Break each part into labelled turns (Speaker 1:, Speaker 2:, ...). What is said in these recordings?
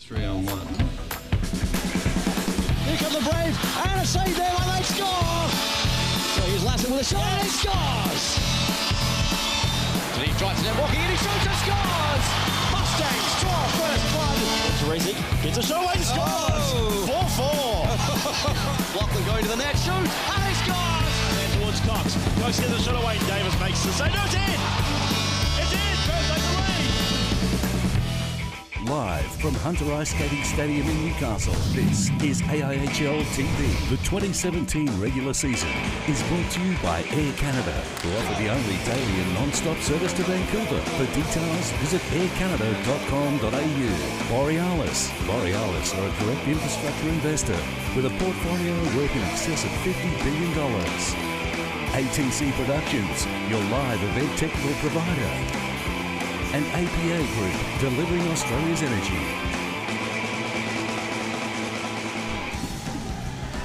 Speaker 1: 3-on-1.
Speaker 2: Here come the Brave, and a save there, and they score! So here's Lassen with a shot, and he scores! And he drives it, walking in, he shoots and scores! Mustangs draw first blood! Teresic gets a shot and scores! 4-4! Lachlan going to the net, shoots, and he scores! And towards Cox, Cox gets a shot away, Davis makes the save, no, it's in! It's in, first over the lead!
Speaker 3: Live from Hunter Ice Skating Stadium in Newcastle, this is AIHL TV. The 2017 regular season is brought to you by Air Canada, who offer the only daily and non-stop service to Vancouver. For details, visit aircanada.com.au. Borealis. Borealis are a direct infrastructure investor with a portfolio worth in excess of $50 billion. ATC Productions, your live event technical provider. And APA Group, delivering Australia's energy.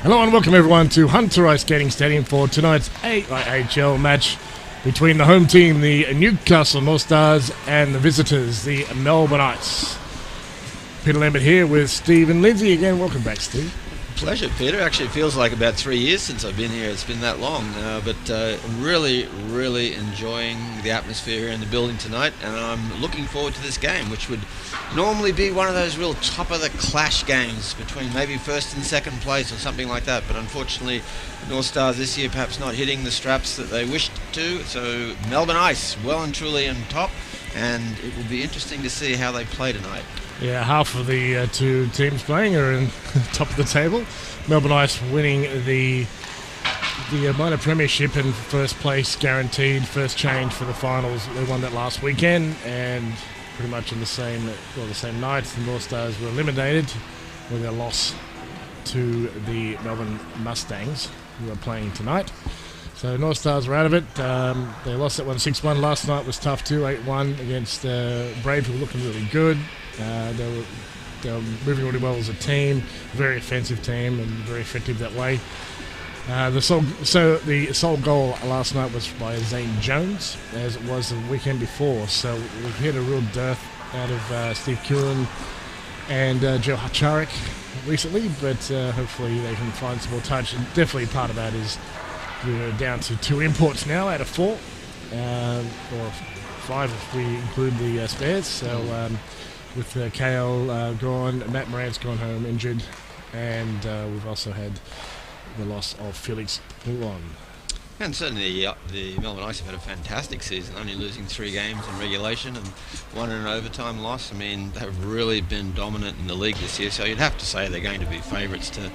Speaker 4: Hello and welcome everyone to Hunter Ice Skating Stadium for tonight's AIHL match between the home team, the Newcastle Northstars, and the visitors, the Melbourne Ice. Peter Lambert here with Steve and Lindsay again. Welcome back, Steve.
Speaker 1: Pleasure, Peter. Actually, it feels like about 3 years since I've been here. It's been that long, but really enjoying the atmosphere here in the building tonight, and I'm looking forward to this game, which would normally be one of those real top-of-the-clash games between maybe first and second place or something like that, but unfortunately, North Stars this year perhaps not hitting the straps that they wished to, so Melbourne Ice well and truly on top, and it will be interesting to see how they play tonight.
Speaker 4: Yeah, half of the two teams playing are in top of the table. Melbourne Ice winning the minor premiership and first place guaranteed, first change for the finals. They won that last weekend, and pretty much on the same night, the North Stars were eliminated with a loss to the Melbourne Mustangs, who are playing tonight. So North Stars were out of it. They lost that one 6-1 last night. Was tough too, 8-1 against Brave, who were looking really good. They were moving really well as a team, very offensive team, and very effective that way. The sole goal last night was by Zane Jones, as it was the weekend before. So we've had a real dearth out of Steve Curran and Joe Hacharik recently, but hopefully they can find some more touch. And definitely part of that is we're down to 2 imports now out of 4, or 5 if we include the spares. So with KL gone, Matt Morant's gone home injured, and we've also had the loss of Felix Poulon.
Speaker 1: And certainly the Melbourne Ice have had a fantastic season, only losing 3 games in regulation and 1 in an overtime loss. I mean, they've really been dominant in the league this year, so you'd have to say they're going to be favourites to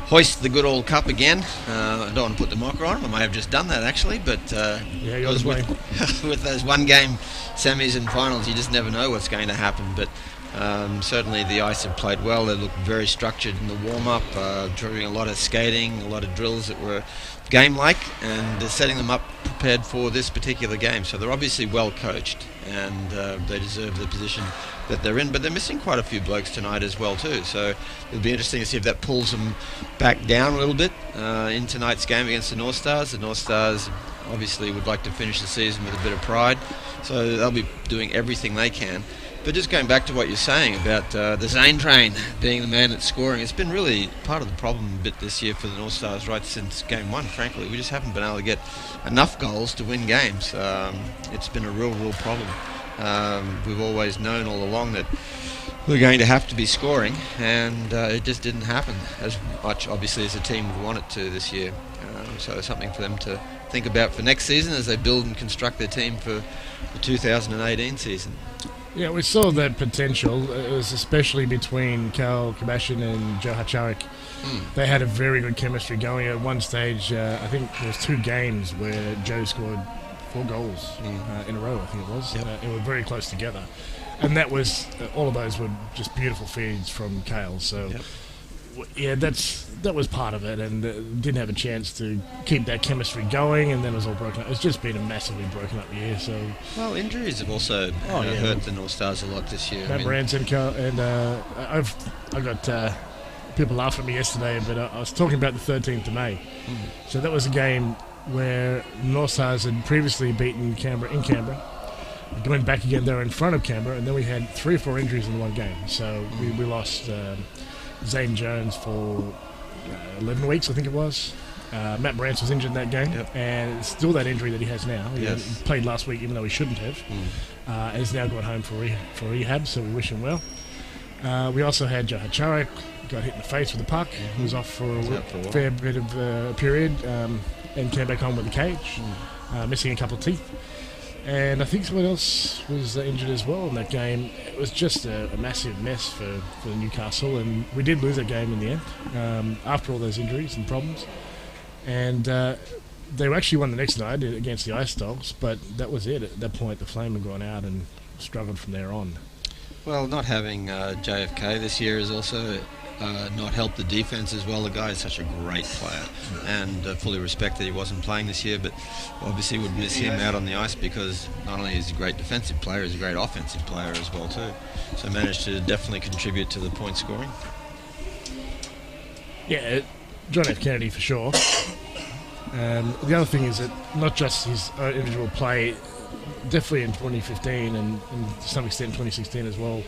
Speaker 1: hoist the good old cup again. I don't want to put the mocker on them. I may have just done that, actually, but with those one-game semis and finals, you just never know what's going to happen. But certainly the Ice have played well. They look very structured in the warm-up, doing a lot of skating, a lot of drills that were game-like, and they're setting them up prepared for this particular game. So they're obviously well coached, and they deserve the position that they're in. But they're missing quite a few blokes tonight as well too. So it'll be interesting to see if that pulls them back down a little bit in tonight's game against the North Stars. The North Stars obviously would like to finish the season with a bit of pride, so they'll be doing everything they can. But just going back to what you're saying about the Zane train being the man that's scoring, it's been really part of the problem a bit this year for the North Stars right since game 1, frankly. We just haven't been able to get enough goals to win games. It's been a real problem. We've always known all along that we're going to have to be scoring, and it just didn't happen as much, obviously, as the team would want it to this year. So it's something for them to think about for next season as they build and construct their team for the 2018 season.
Speaker 4: Yeah, we saw that potential. It was especially between Carl Kabashian and Joe Hacharik. They had a very good chemistry going. At one stage, I think there was 2 games where Joe scored 4 goals in a row, I think it was.
Speaker 1: Yep.
Speaker 4: They were very close together. And that was, all of those were just beautiful feeds from Kale. So, yeah, that was part of it, and didn't have a chance to keep that chemistry going, and then it was all broken up. It's just been a massively broken up year. So,
Speaker 1: well, injuries have also hurt the North Stars a lot this year.
Speaker 4: Matt Morant's and I got people laughing at me yesterday, but I was talking about the 13th of May. So that was a game where North Stars had previously beaten Canberra in Canberra. We went back again there in front of Canberra, and then we had 3 or 4 injuries in one game. So we lost Zane Jones for 11 weeks, I think it was. Matt Brantz was injured in that game, and it's still that injury that he has now. He played last week, even though he shouldn't have. And he's now gone home for rehab, so we wish him well. We also had Joe Hacharek, got hit in the face with a puck. He was off for a fair bit of period, and came back home with a cage, missing a couple of teeth. And I think someone else was injured as well in that game. It was just a massive mess for Newcastle, and we did lose that game in the end after all those injuries and problems. And they actually won the next night against the Ice Dogs, but that was it. At that point, the Flame had gone out and struggled from there on.
Speaker 1: Well, not having JFK this year has also not helped the defence as well. The guy is such a great player, and fully respect that he wasn't playing this year, but obviously would miss him out on the ice because not only is he a great defensive player, he's a great offensive player as well too. So managed to definitely contribute to the point scoring.
Speaker 4: Yeah, John F. Kennedy for sure. The other thing is that not just his individual play, definitely in 2015 and to some extent in 2016 as well,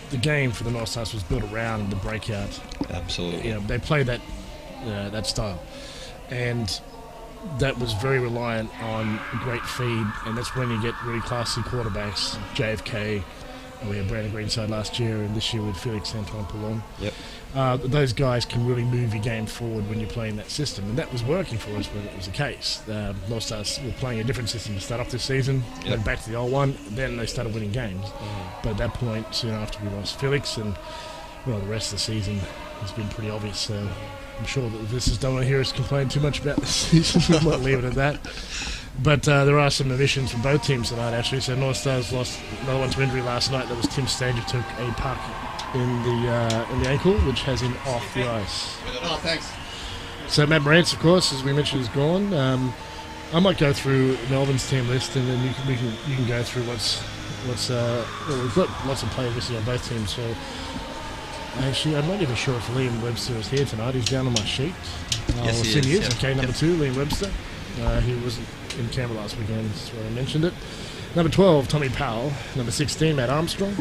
Speaker 4: the game for the Northstars was built around the breakout.
Speaker 1: Absolutely.
Speaker 4: You know, they play that style, and that was very reliant on a great feed, and that's when you get really classy quarterbacks. JFK, and we had Brandon Greenside last year, and this year with Felix Antoine Poulon.
Speaker 1: Yep.
Speaker 4: Those guys can really move your game forward when you're playing that system, and that was working for us when it was the case. North Stars were playing a different system to start off this season, went back to the old one, then they started winning games. But at that point, soon after we lost Felix, and well, the rest of the season has been pretty obvious. So I'm sure that this is don't want to hear us complain too much about this season. We might leave it at that. But there are some omissions from both teams tonight, actually. So North Stars lost another one to injury last night. That was Tim Stanger took a puck in the ankle, which has him off the ice.
Speaker 5: Oh, thanks.
Speaker 4: So Matt Brantz, of course, as we mentioned, is gone. I might go through Melbourne's team list, and then you can go through what's well, we've got lots of players listed on both teams. So actually, I'm not even sure if Liam Webster is here tonight. He's down on my sheet.
Speaker 1: Yes, he is.
Speaker 4: Okay, number 2, Liam Webster. He wasn't in Canberra last weekend, that's where I mentioned it. Number 12, Tommy Powell. Number 16, Matt Armstrong.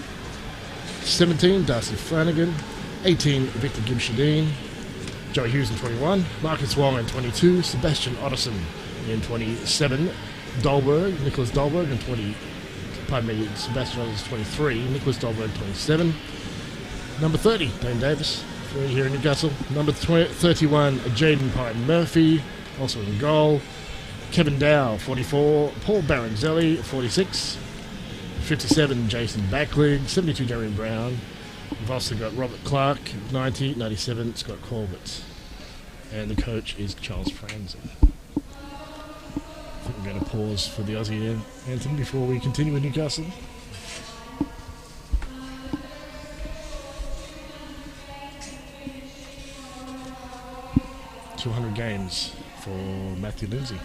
Speaker 4: 17, Darcy Flanagan. 18, Victor Gibbs-Shadeen. Joey Hughes in 21. Marcus Wong in 22. Sebastian Otterson in 27. Nicholas Dahlberg in 20. Pardon me, Sebastian Otterson 23. Nicholas Dahlberg 27. Number 30, Dane Davis here in Newcastle. Number 31, Jaden Pine Murphy, also in goal. Kevin Dow, 44. Paul Baranzelli, 46. 57, Jason Backlig. 72, Darian Brown. We've also got Robert Clark, 90. 97, Scott Corbett. And the coach is Charles Franzen. I think we're going to pause for the Aussie anthem before we continue with Newcastle. 200 games for Matthew Lindsay.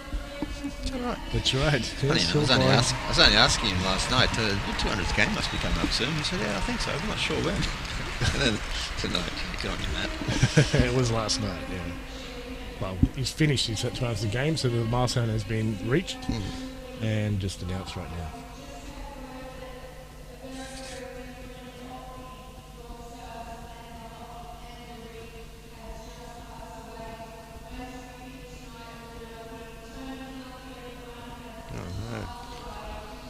Speaker 1: That's all right.
Speaker 4: That's right.
Speaker 1: Funny,
Speaker 4: Yes,
Speaker 1: I was only asking him last night, your 200th game must be coming up soon. He said, yeah, I think so. I'm not sure when. And then tonight, good on you, Matt.
Speaker 4: It was last night, yeah. Well, he's finished his 200th game, so the milestone has been reached and just announced right now.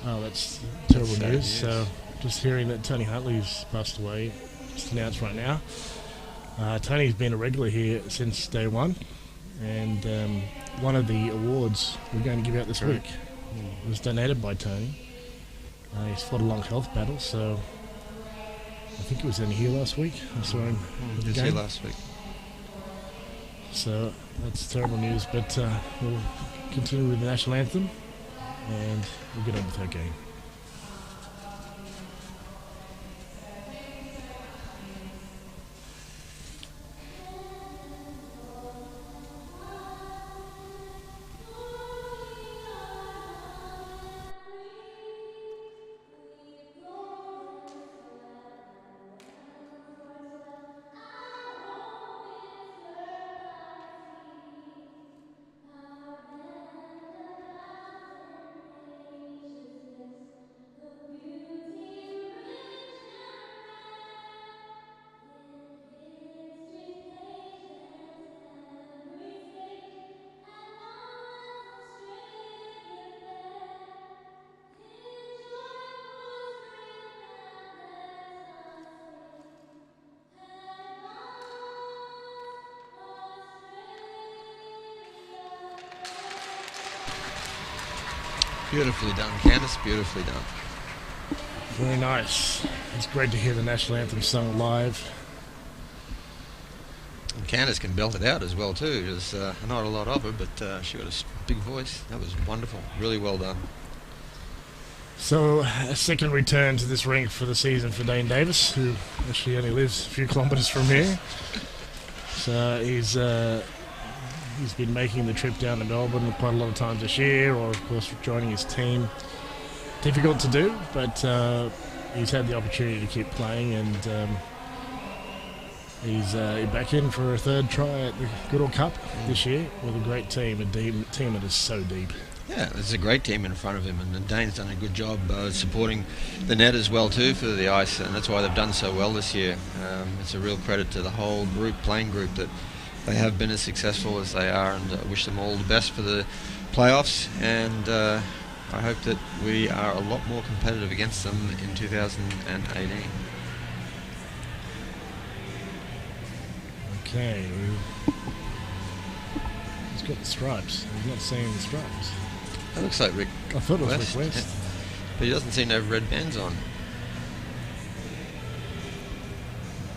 Speaker 4: Oh, that's terrible news. So, just hearing that Tony Huntley's passed away, just announced right now. Tony's been a regular here since day one, and one of the awards we're going to give out this week was donated by Tony. He's fought a long health battle, so I think he was only here last week. I saw him at
Speaker 1: He
Speaker 4: the
Speaker 1: was
Speaker 4: game.
Speaker 1: here last week.
Speaker 4: So that's terrible news, but we'll continue with the national anthem, and we'll get on with our game.
Speaker 1: Beautifully done, Candice, beautifully done.
Speaker 4: Very nice. It's great to hear the national anthem sung live.
Speaker 1: And Candice can belt it out as well too. There's not a lot of her, but she got a big voice. That was wonderful. Really well done.
Speaker 4: So, a second return to this rink for the season for Dane Davis, who actually only lives a few kilometres from here. So he's been making the trip down to Melbourne quite a lot of times this year, or of course joining his team. Difficult to do, but he's had the opportunity to keep playing, and he's back in for a third try at the Goodall Cup this year with a great team, a team that is so deep.
Speaker 1: Yeah, there's a great team in front of him, and Dane's done a good job supporting the net as well too for the Ice, and that's why they've done so well this year. It's a real credit to the whole playing group, that they have been as successful as they are, and I wish them all the best for the playoffs, and I hope that we are a lot more competitive against them in 2018.
Speaker 4: Okay. He's got the stripes. I'm not seeing the stripes.
Speaker 1: That looks like Rick.
Speaker 4: I thought it was Rick West.
Speaker 1: Yeah. But he doesn't seem to have red bands on.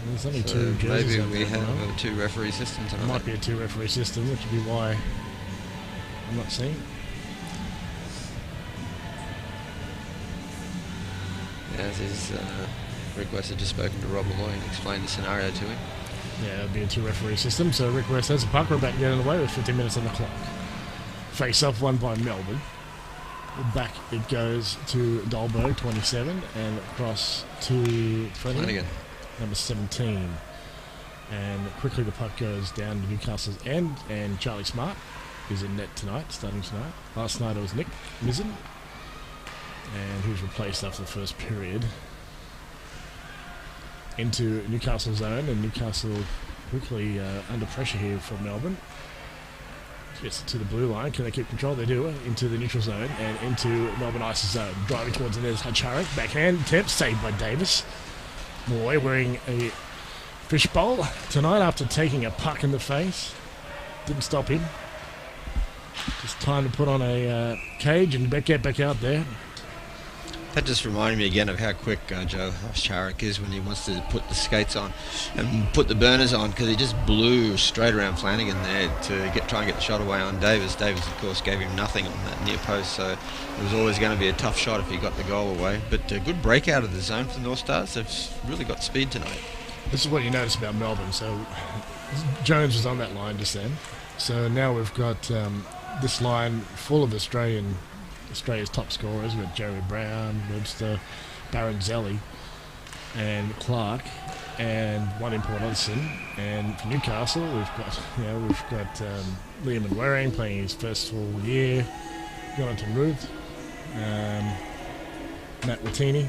Speaker 4: There's only
Speaker 1: So
Speaker 4: two jerseys.
Speaker 1: maybe we have a two-referee system tonight.
Speaker 4: It might be a two-referee system, which would be why I'm not seeing.
Speaker 1: As his Rick West had just spoken to Rob Malloy and explained the scenario to him.
Speaker 4: Yeah, it'd be a two-referee system. So Rick West has a puck. We're about getting away with 15 minutes on the clock. Face-off won by Melbourne. Back it goes to Dahlberg, 27, and across to
Speaker 1: Flanagan,
Speaker 4: number 17. And quickly the puck goes down to Newcastle's end, and Charlie Smart is in net tonight, starting tonight. Last night it was Nick Mizzen, and he was replaced after the first period. Into Newcastle zone, and Newcastle quickly under pressure here from Melbourne. Gets to the blue line. Can they keep control? They do. Into the neutral zone and into Melbourne Ice's zone. Driving towards the net is Hacharik. Backhand attempt saved by Davis. Boy wearing a fishbowl tonight after taking a puck in the face. Didn't stop him. Just time to put on a cage and get back out there.
Speaker 1: That just reminded me again of how quick Joe Hacharik is when he wants to put the skates on and put the burners on, because he just blew straight around Flanagan there to try and get the shot away on Davis. Davis, of course, gave him nothing on that near post, so it was always going to be a tough shot if he got the goal away. But a good break out of the zone for the North Stars. They've really got speed tonight.
Speaker 4: This is what you notice about Melbourne. So Jones was on that line just then. So now we've got this line full of Australia's top scorers. We've got Jeremy Brown, Webster, Baronzelli, and Clark, and one in Port Odison. And for Newcastle, we've got Liam and Waring playing his first full year. Jonathan Ruth, Matt Rattini.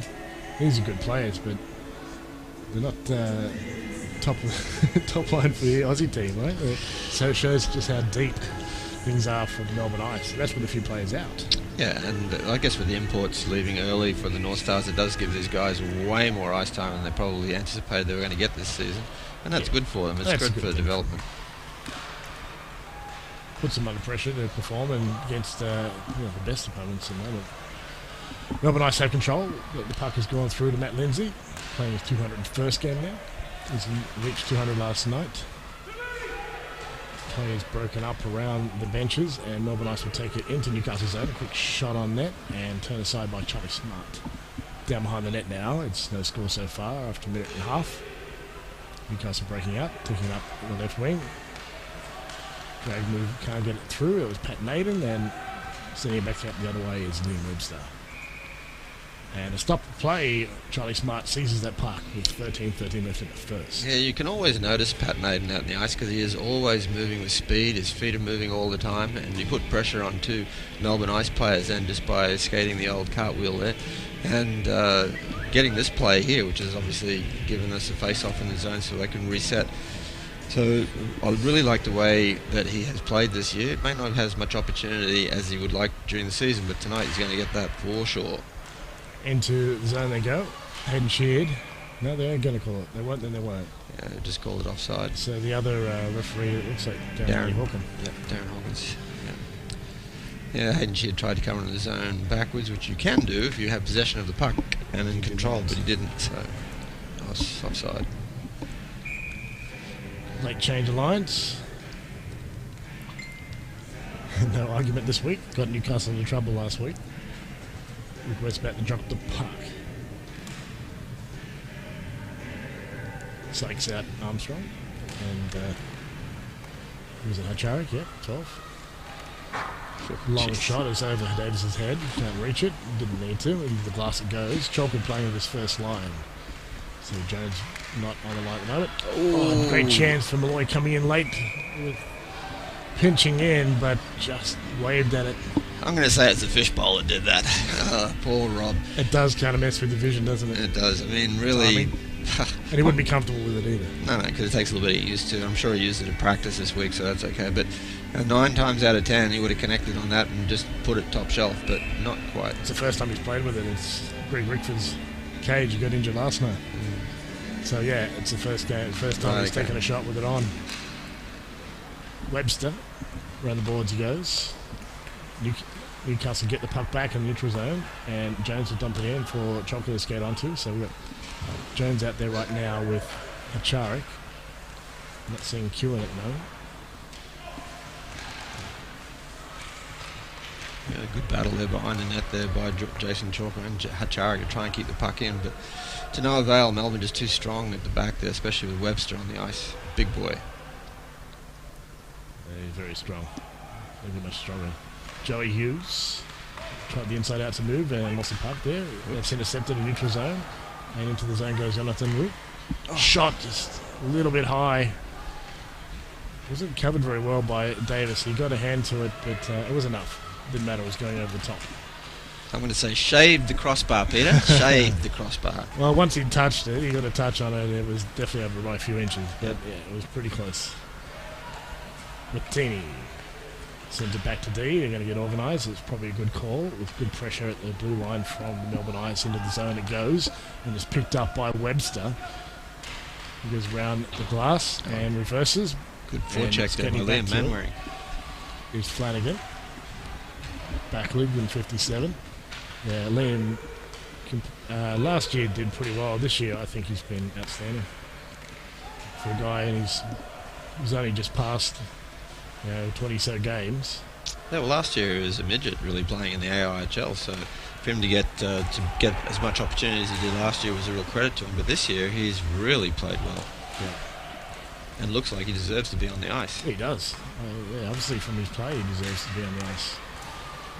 Speaker 4: These are good players, but they're not top line for the Aussie team, right? So it shows just how deep things are for the Melbourne Ice. That's with a few players out.
Speaker 1: Yeah, and I guess with the imports leaving early for the North Stars, it does give these guys way more ice time than they probably anticipated they were going to get this season. And that's good for them. It's good for development.
Speaker 4: Puts them under pressure to perform and against the best opponents in the moment. Melbourne Ice have control. The puck has gone through to Matt Lindsay, playing his 201st game now. He's reached 200 last night. Players broken up around the benches, and Melbourne Ice will take it into Newcastle zone. A quick shot on net and turn aside by Charlie Smart. Down behind the net now. It's no score so far after a minute and a half. Newcastle breaking out, taking up the left wing. Drag move, can't get it through. It was Pat Naden, and sending it back out the other way is Liam Webster. And a stop play, Charlie Smart seizes that puck with 13 left in the first.
Speaker 1: Yeah, you can always notice Pat Naden out in the ice because he is always moving with speed. His feet are moving all the time, and you put pressure on two Melbourne Ice players then just by skating the old cartwheel there. And getting this play here, which has obviously given us a face-off in the zone so they can reset. So I really like the way that he has played this year. It may not have as much opportunity as he would like during the season, but tonight he's going to get that for sure.
Speaker 4: Into the zone they go. Hayden sheared. No, they aren't going to call it. They won't, then they won't.
Speaker 1: Yeah, just called it offside.
Speaker 4: So the other referee, it looks like Darren Hawkins.
Speaker 1: Yeah, Darren Hawkins. Yeah, Hayden Sheard tried to come into the zone backwards, which you can do if you have possession of the puck and in control, but he didn't, so I was offside.
Speaker 4: Late change of lines. No argument this week. Got Newcastle into trouble last week. Rick West about to drop the puck. Sykes out Armstrong. And was it Hacharik? Yeah, 12. Long shot is over Davis's head. Can't reach it. Didn't need to. Into the glass it goes. Chalker playing with his first line. So Jones not on the line at the moment. Oh, great chance for Malloy coming in late with pinching in, but just waved at it.
Speaker 1: I'm going to say it's the fishbowl that did that. Poor Rob.
Speaker 4: It does kind of mess with the vision, doesn't it?
Speaker 1: It does. I mean, really.
Speaker 4: And he wouldn't be comfortable with it either.
Speaker 1: No, because it takes a little bit of use to. I'm sure he used it in practice this week, so that's okay. But 9 times out of 10, he would have connected on that and just put it top shelf, but not quite.
Speaker 4: It's the first time he's played with it. It's Greg Rickford's cage. He got injured last night. So yeah, it's the first time he's taken a shot with it on. Webster, around the boards he goes. Newcastle get the puck back in the neutral zone, and Jones will dump it in for Chalker to skate onto. So we've got Jones out there right now with Hacharik. Not seeing Kewen at the moment.
Speaker 1: Yeah, a good battle there behind the net there by Jason Chalker and Hacharik to try and keep the puck in, but to no avail. Melbourne just too strong at the back there, especially with Webster on the ice. Big boy.
Speaker 4: Yeah, he's very strong. Maybe much stronger. Joey Hughes tried the inside out to move and lost the puck there. That's intercepted in neutral zone. And into the zone goes Jonathan Root. Shot just a little bit high. Wasn't covered very well by Davis. He got a hand to it, but it was enough. Didn't matter, it was going over the top.
Speaker 1: I'm going to say shaved the crossbar, Peter. Shaved the crossbar.
Speaker 4: Well, once he touched it, he got a touch on it. It was definitely over by a few inches. But yeah, it was pretty close. Martini sends it back to D. They're going to get organised. It's probably a good call with good pressure at the blue line from the Melbourne Ice into the zone. It goes and is picked up by Webster. He goes round the glass and reverses.
Speaker 1: Good forecheck there by Liam Manwaring.
Speaker 4: Here's Flanagan. Backlid in 57. Yeah, Liam last year did pretty well. This year I think he's been outstanding. For a guy and he's only just passed 20-so games.
Speaker 1: Yeah, well, last year he was a midget really playing in the AIHL, so for him to get as much opportunity as he did last year was a real credit to him. But this year he's really played well.
Speaker 4: Yeah.
Speaker 1: And looks like he deserves to be on the ice.
Speaker 4: He does. Yeah, obviously from his play he deserves to be on the ice.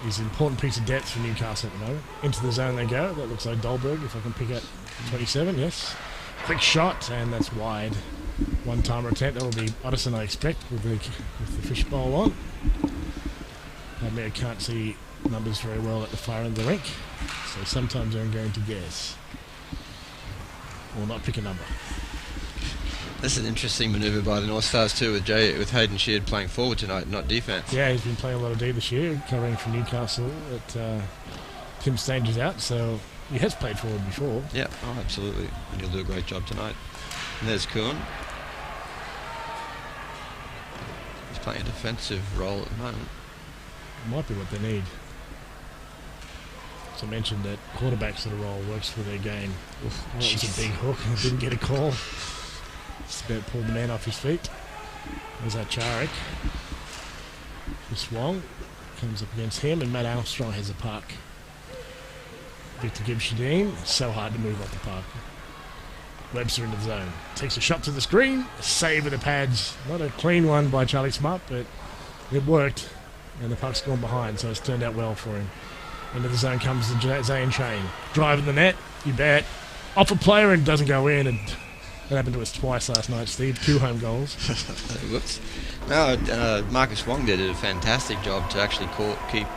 Speaker 4: He's an important piece of depth for Newcastle at the moment. Into the zone they go. That looks like Dolberg, if I can pick out 27, yes. Quick shot, and that's wide. One-timer attempt. That will be Otterson, I expect, with the fishbowl on. I can't see numbers very well at the far end of the rink, so sometimes I'm going to guess. Or not pick a number.
Speaker 1: That's an interesting manoeuvre by the Northstars too, with Hayden Sheard playing forward tonight, not defence.
Speaker 4: Yeah, he's been playing a lot of D this year, covering for Newcastle. Tim Stanger's out, so he has played forward before.
Speaker 1: Yeah, oh, absolutely. And he'll do a great job tonight. And there's Kuhn. He's playing a defensive role at the moment.
Speaker 4: Might be what they need. As I mentioned, that quarterback sort of role works for their game. That was a big hook. Didn't get a call. Just about pulled the man off his feet. There's Hacharik. He swung. Comes up against him, and Matt Armstrong has a puck. Victor Gibbs-Shadeen. So hard to move off the puck. Webster into the zone. Takes a shot to the screen. Save of the pads. Not a clean one by Charlie Smart, but it worked. And the puck's gone behind, so it's turned out well for him. Into the zone comes the Zayn Chain. Driving the net, you bet. Off a player and doesn't go in. And that happened to us twice last night, Steve. 2 home goals.
Speaker 1: Whoops. No, Marcus Wong did a fantastic job to actually keep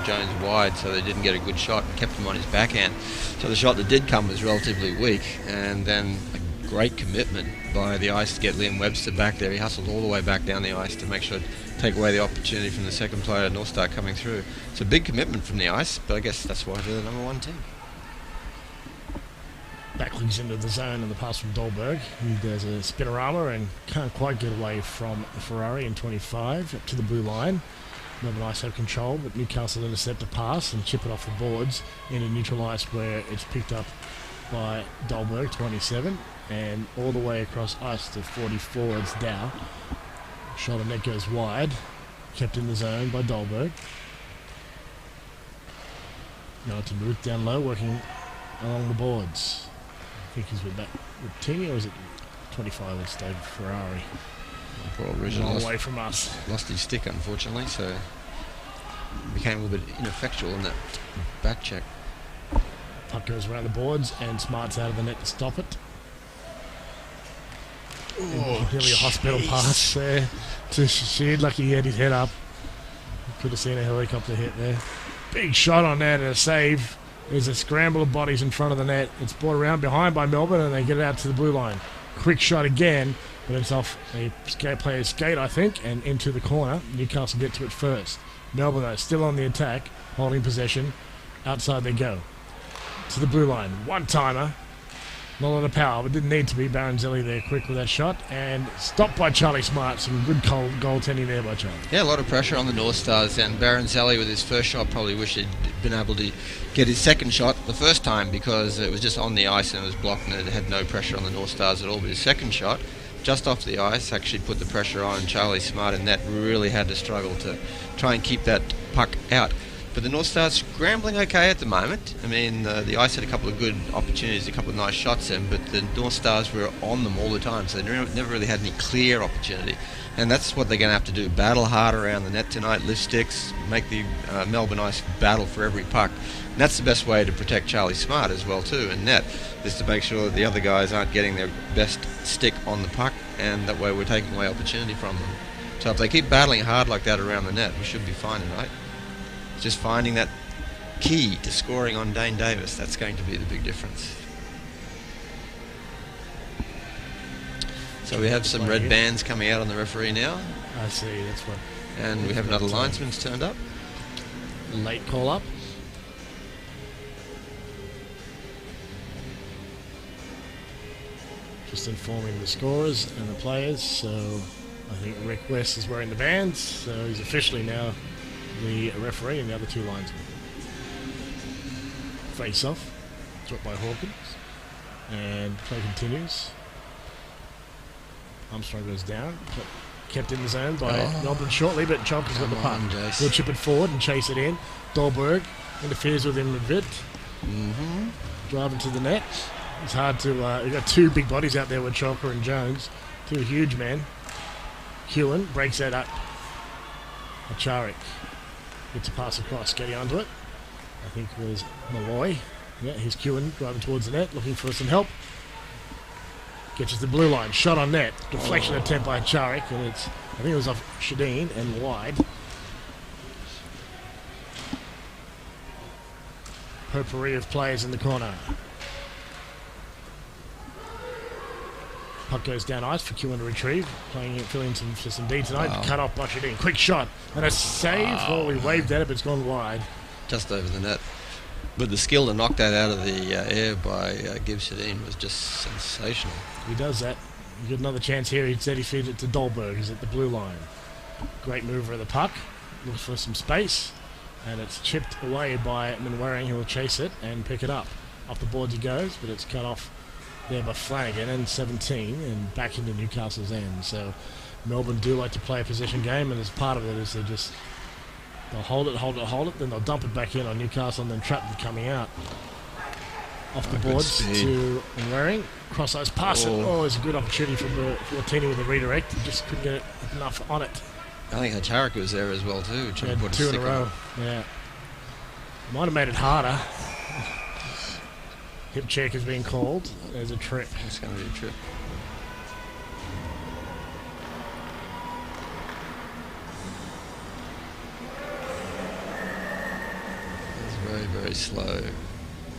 Speaker 1: Jones wide so they didn't get a good shot and kept him on his backhand. So the shot that did come was relatively weak, and then a great commitment by the ice to get Liam Webster back there. He hustled all the way back down the ice to make sure to take away the opportunity from the second player, North Star, coming through. It's a big commitment from the ice, but I guess that's why they're the #1 team.
Speaker 4: Backlinks into the zone and the pass from Dolberg. He does a spinorama and can't quite get away from the Ferrari in 25 up to the blue line. Melbourne Ice have control, but Newcastle intercept a pass and chip it off the boards into neutral ice, where it's picked up by Dolberg, 27, and all the way across ice to 44. It's Dow. Shot and net goes wide, kept in the zone by Dolberg. Now to Ruth down low, working along the boards. I think he's with Tini, or is it 25? It's David Ferrari.
Speaker 1: Poor original
Speaker 4: Long way from us.
Speaker 1: Lost his stick, unfortunately, so became a little bit ineffectual in that back check.
Speaker 4: Puck goes around the boards and Smart's out of the net to stop it. Nearly a hospital pass there to Sheed. Lucky he had his head up. Could have seen a helicopter hit there. Big shot on that and a save. There's a scramble of bodies in front of the net. It's brought around behind by Melbourne and they get it out to the blue line. Quick shot again, but it's off a player's skate, I think, and into the corner. Newcastle get to it first. Melbourne, though, still on the attack, holding possession. Outside they go. To the blue line. One-timer. Not a lot of power, but didn't need to be. Baronzelli there quick with that shot. And stopped by Charlie Smart. Some good goaltending there by Charlie.
Speaker 1: Yeah, a lot of pressure on the North Stars, and Baronzelli with his first shot probably wished he'd been able to get his second shot the first time, because it was just on the ice and it was blocked and it had no pressure on the North Stars at all. But his second shot, just off the ice, actually put the pressure on Charlie Smart, and that really had to struggle to try and keep that puck out. But the North Stars scrambling okay at the moment. I mean, the Ice had a couple of good opportunities, a couple of nice shots in, but the North Stars were on them all the time, so they never really had any clear opportunity. And that's what they're going to have to do, battle hard around the net tonight, lift sticks, make the Melbourne Ice battle for every puck. And that's the best way to protect Charlie Smart as well, too, in net, is to make sure that the other guys aren't getting their best stick on the puck, and that way we're taking away opportunity from them. So if they keep battling hard like that around the net, we should be fine tonight. Just finding that key to scoring on Dane Davis, that's going to be the big difference. So we have some red bands coming out on the referee now.
Speaker 4: I see, that's what.
Speaker 1: And we have another linesman's turned up.
Speaker 4: Late call up. Just informing the scorers and the players. So I think Rick West is wearing the bands, so he's officially now the referee and the other two linesmen. Face off, dropped by Hawkins, and play continues. Armstrong goes down, kept in the zone by Melbourne shortly, but Chalker's got the puck. He'll chip it forward and chase it in. Dolberg interferes with him a bit. Driving to the net. It's hard to. You've got two big bodies out there with Chalker and Jones, two huge men. Hewen breaks that up. Acharik gets a pass across, getting onto it. I think it was Malloy. Yeah, here's Kewen driving towards the net, looking for some help. Gets the blue line, shot on net. Deflection attempt by Acharik, and it's, I think it was off Shadeen and wide. Potpourri of players in the corner. Puck goes down ice for Kewen to retrieve. Filling for some D tonight. Cut off by Shadeen. Quick shot. And a save. Oh, we waved at it, but it's gone wide.
Speaker 1: Just over the net. But the skill to knock that out of the air by Gibbs Shadeen was just sensational.
Speaker 4: He does that. You get another chance here. He said he feeds it to Dolberg. He's at the blue line. Great mover of the puck. Looks for some space. And it's chipped away by Manwaring, who will chase it and pick it up. Off the boards he goes, but it's cut off there by Flanagan, and 17, and back into Newcastle's end. So Melbourne do like to play a possession game, and as part of it is they'll hold it, then they'll dump it back in on Newcastle and then trap them coming out. Off the boards to Waring. Cross ice pass it. Oh, it's a good opportunity for Tini with a redirect. Just couldn't get enough on it.
Speaker 1: I think Acharik was there as well too.
Speaker 4: Yeah, put two in a row. Yeah. Might have made it harder. Hip check is being called. There's a trip.
Speaker 1: It's going to be a trip. It's very, very slow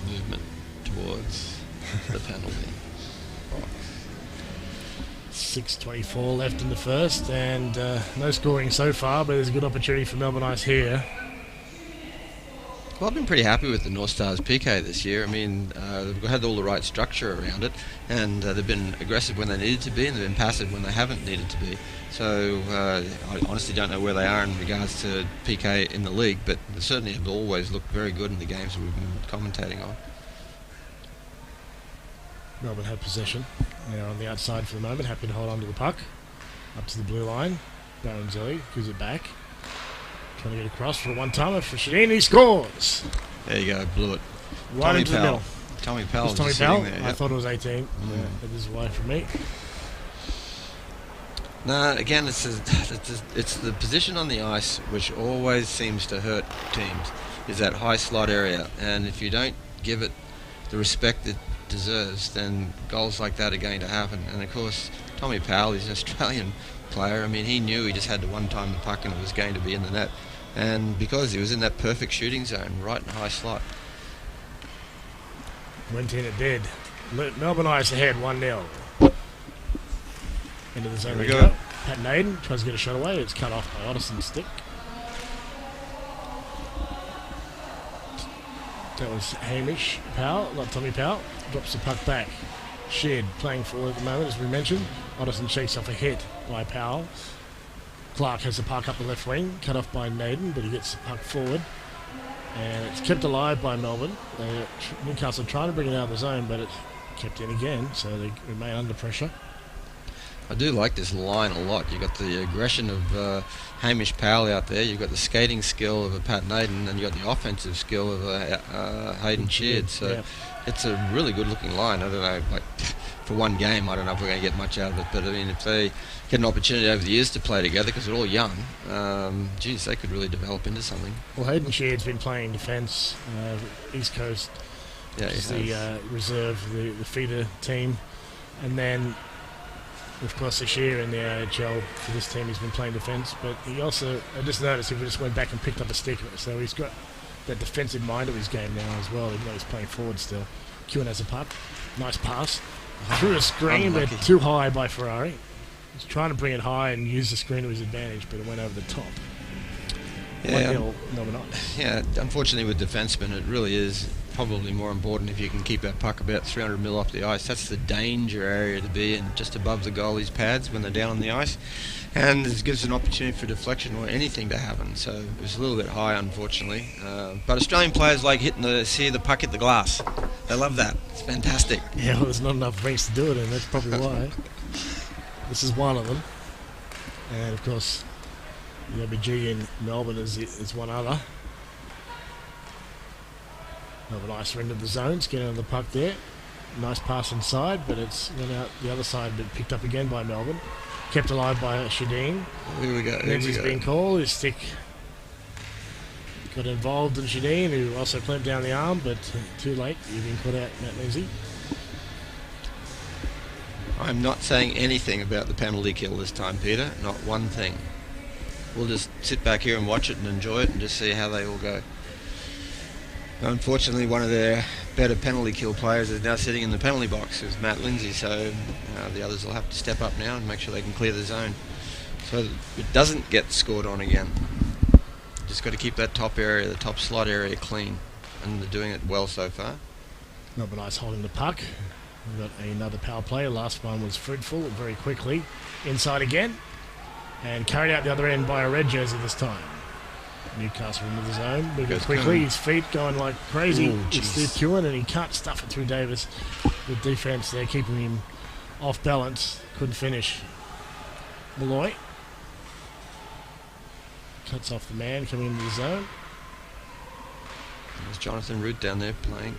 Speaker 1: movement towards the penalty box.
Speaker 4: 6:24 left in the first, and no scoring so far, but there's a good opportunity for Melbourne Ice here.
Speaker 1: Well, I've been pretty happy with the North Stars PK this year. I mean, they've had all the right structure around it, and they've been aggressive when they needed to be, and they've been passive when they haven't needed to be. So I honestly don't know where they are in regards to PK in the league, but they certainly have always looked very good in the games we've been commentating on.
Speaker 4: Melbourne have possession. They're on the outside for the moment, happy to hold on to the puck. Up to the blue line. Baronzelli gives it back. Trying to get across for a one-timer for Shadeen. He scores!
Speaker 1: There you go, blew it.
Speaker 4: Right into the middle.
Speaker 1: Tommy Powell.
Speaker 4: Was Tommy Powell?
Speaker 1: There,
Speaker 4: I
Speaker 1: yep.
Speaker 4: thought it was 18. Yeah, that is wide for me.
Speaker 1: No, again, it's the position on the ice which always seems to hurt teams, is that high slot area. And if you don't give it the respect it deserves, then goals like that are going to happen. And of course, Tommy Powell is an Australian player. I mean, he knew he just had to one-time the puck and it was going to be in the net. And because he was in that perfect shooting zone, right in the high slot.
Speaker 4: Went in, it did. Melbourne Ice ahead, 1-0. Into the zone
Speaker 1: There
Speaker 4: we
Speaker 1: we
Speaker 4: go.
Speaker 1: go.
Speaker 4: Pat Naden tries to get a shot away. It's cut off by Otterson's stick. That was Hamish Powell, not Tommy Powell. Drops the puck back. Sheard playing forward at the moment, as we mentioned. Otterson shakes off a hit by Powell. Clark has the puck up the left wing, cut off by Naden, but he gets the puck forward. And it's kept alive by Melbourne. Newcastle trying to bring it out of the zone, but it's kept in again, so they remain under pressure.
Speaker 1: I do like this line a lot. You've got the aggression of Hamish Powell out there. You've got the skating skill of a Pat Naden, and you've got the offensive skill of Hayden Sheard. So
Speaker 4: yeah.
Speaker 1: It's a really good-looking line. I don't know, like for one game, I don't know if we're going to get much out of it. But I mean, if they get an opportunity over the years to play together, because they're all young, geez, they could really develop into something.
Speaker 4: Well, Hayden Sheard's been playing defence, East Coast,
Speaker 1: Yeah,
Speaker 4: which is the reserve, the feeder team, and then. Of course, this year in the AIHL for this team, he's been playing defence, but he also, I just noticed, he just went back and picked up a stick, so he's got that defensive mind of his game now as well, even though he's playing forward still. Kewen has a puck, nice pass, through a screen, but too high by Ferrari. He's trying to bring it high and use the screen to his advantage, but it went over the top.
Speaker 1: Yeah,
Speaker 4: 1-0, Melbourne Ice.
Speaker 1: yeah. Unfortunately, with defensemen, it really is probably more important if you can keep that puck about 300 mil off the ice. That's the danger area to be in, just above the goalie's pads when they're down on the ice, and it gives an opportunity for deflection or anything to happen. So it was a little bit high, unfortunately. But Australian players like see the puck hit the glass. They love that. It's fantastic.
Speaker 4: Yeah, well, there's not enough rinks to do it, and that's probably why. This is one of them, and of course, the OBG in Melbourne is one other. Melbourne Ice are into the zones, getting on the puck there. Nice pass inside, but it's went out the other side, but picked up again by Melbourne. Kept alive by Shadeen.
Speaker 1: Here we go.
Speaker 4: Lindsay's been called. His stick got involved in Shadeen, who also clamped down the arm, but too late. You've been caught out, Matt Lindsay.
Speaker 1: I'm not saying anything about the penalty kill this time, Peter. Not one thing. We'll just sit back here and watch it and enjoy it and just see how they all go. Unfortunately, one of their better penalty kill players is now sitting in the penalty box, is Matt Lindsay, so the others will have to step up now and make sure they can clear the zone so that it doesn't get scored on again. Just got to keep that top area, the top slot area, clean, and they're doing it well so far.
Speaker 4: Melbourne Ice holding the puck. We've got another power play. Last one was fruitful very quickly. Inside again, and carried out the other end by a red jersey this time. Newcastle into the zone, moving quickly, his feet going like crazy.
Speaker 1: Ooh,
Speaker 4: it's Steve Kewen, and he can't stuff it through Davis. The defence there keeping him off balance, couldn't finish. Malloy cuts off the man coming into the zone.
Speaker 1: There's Jonathan Root down there playing,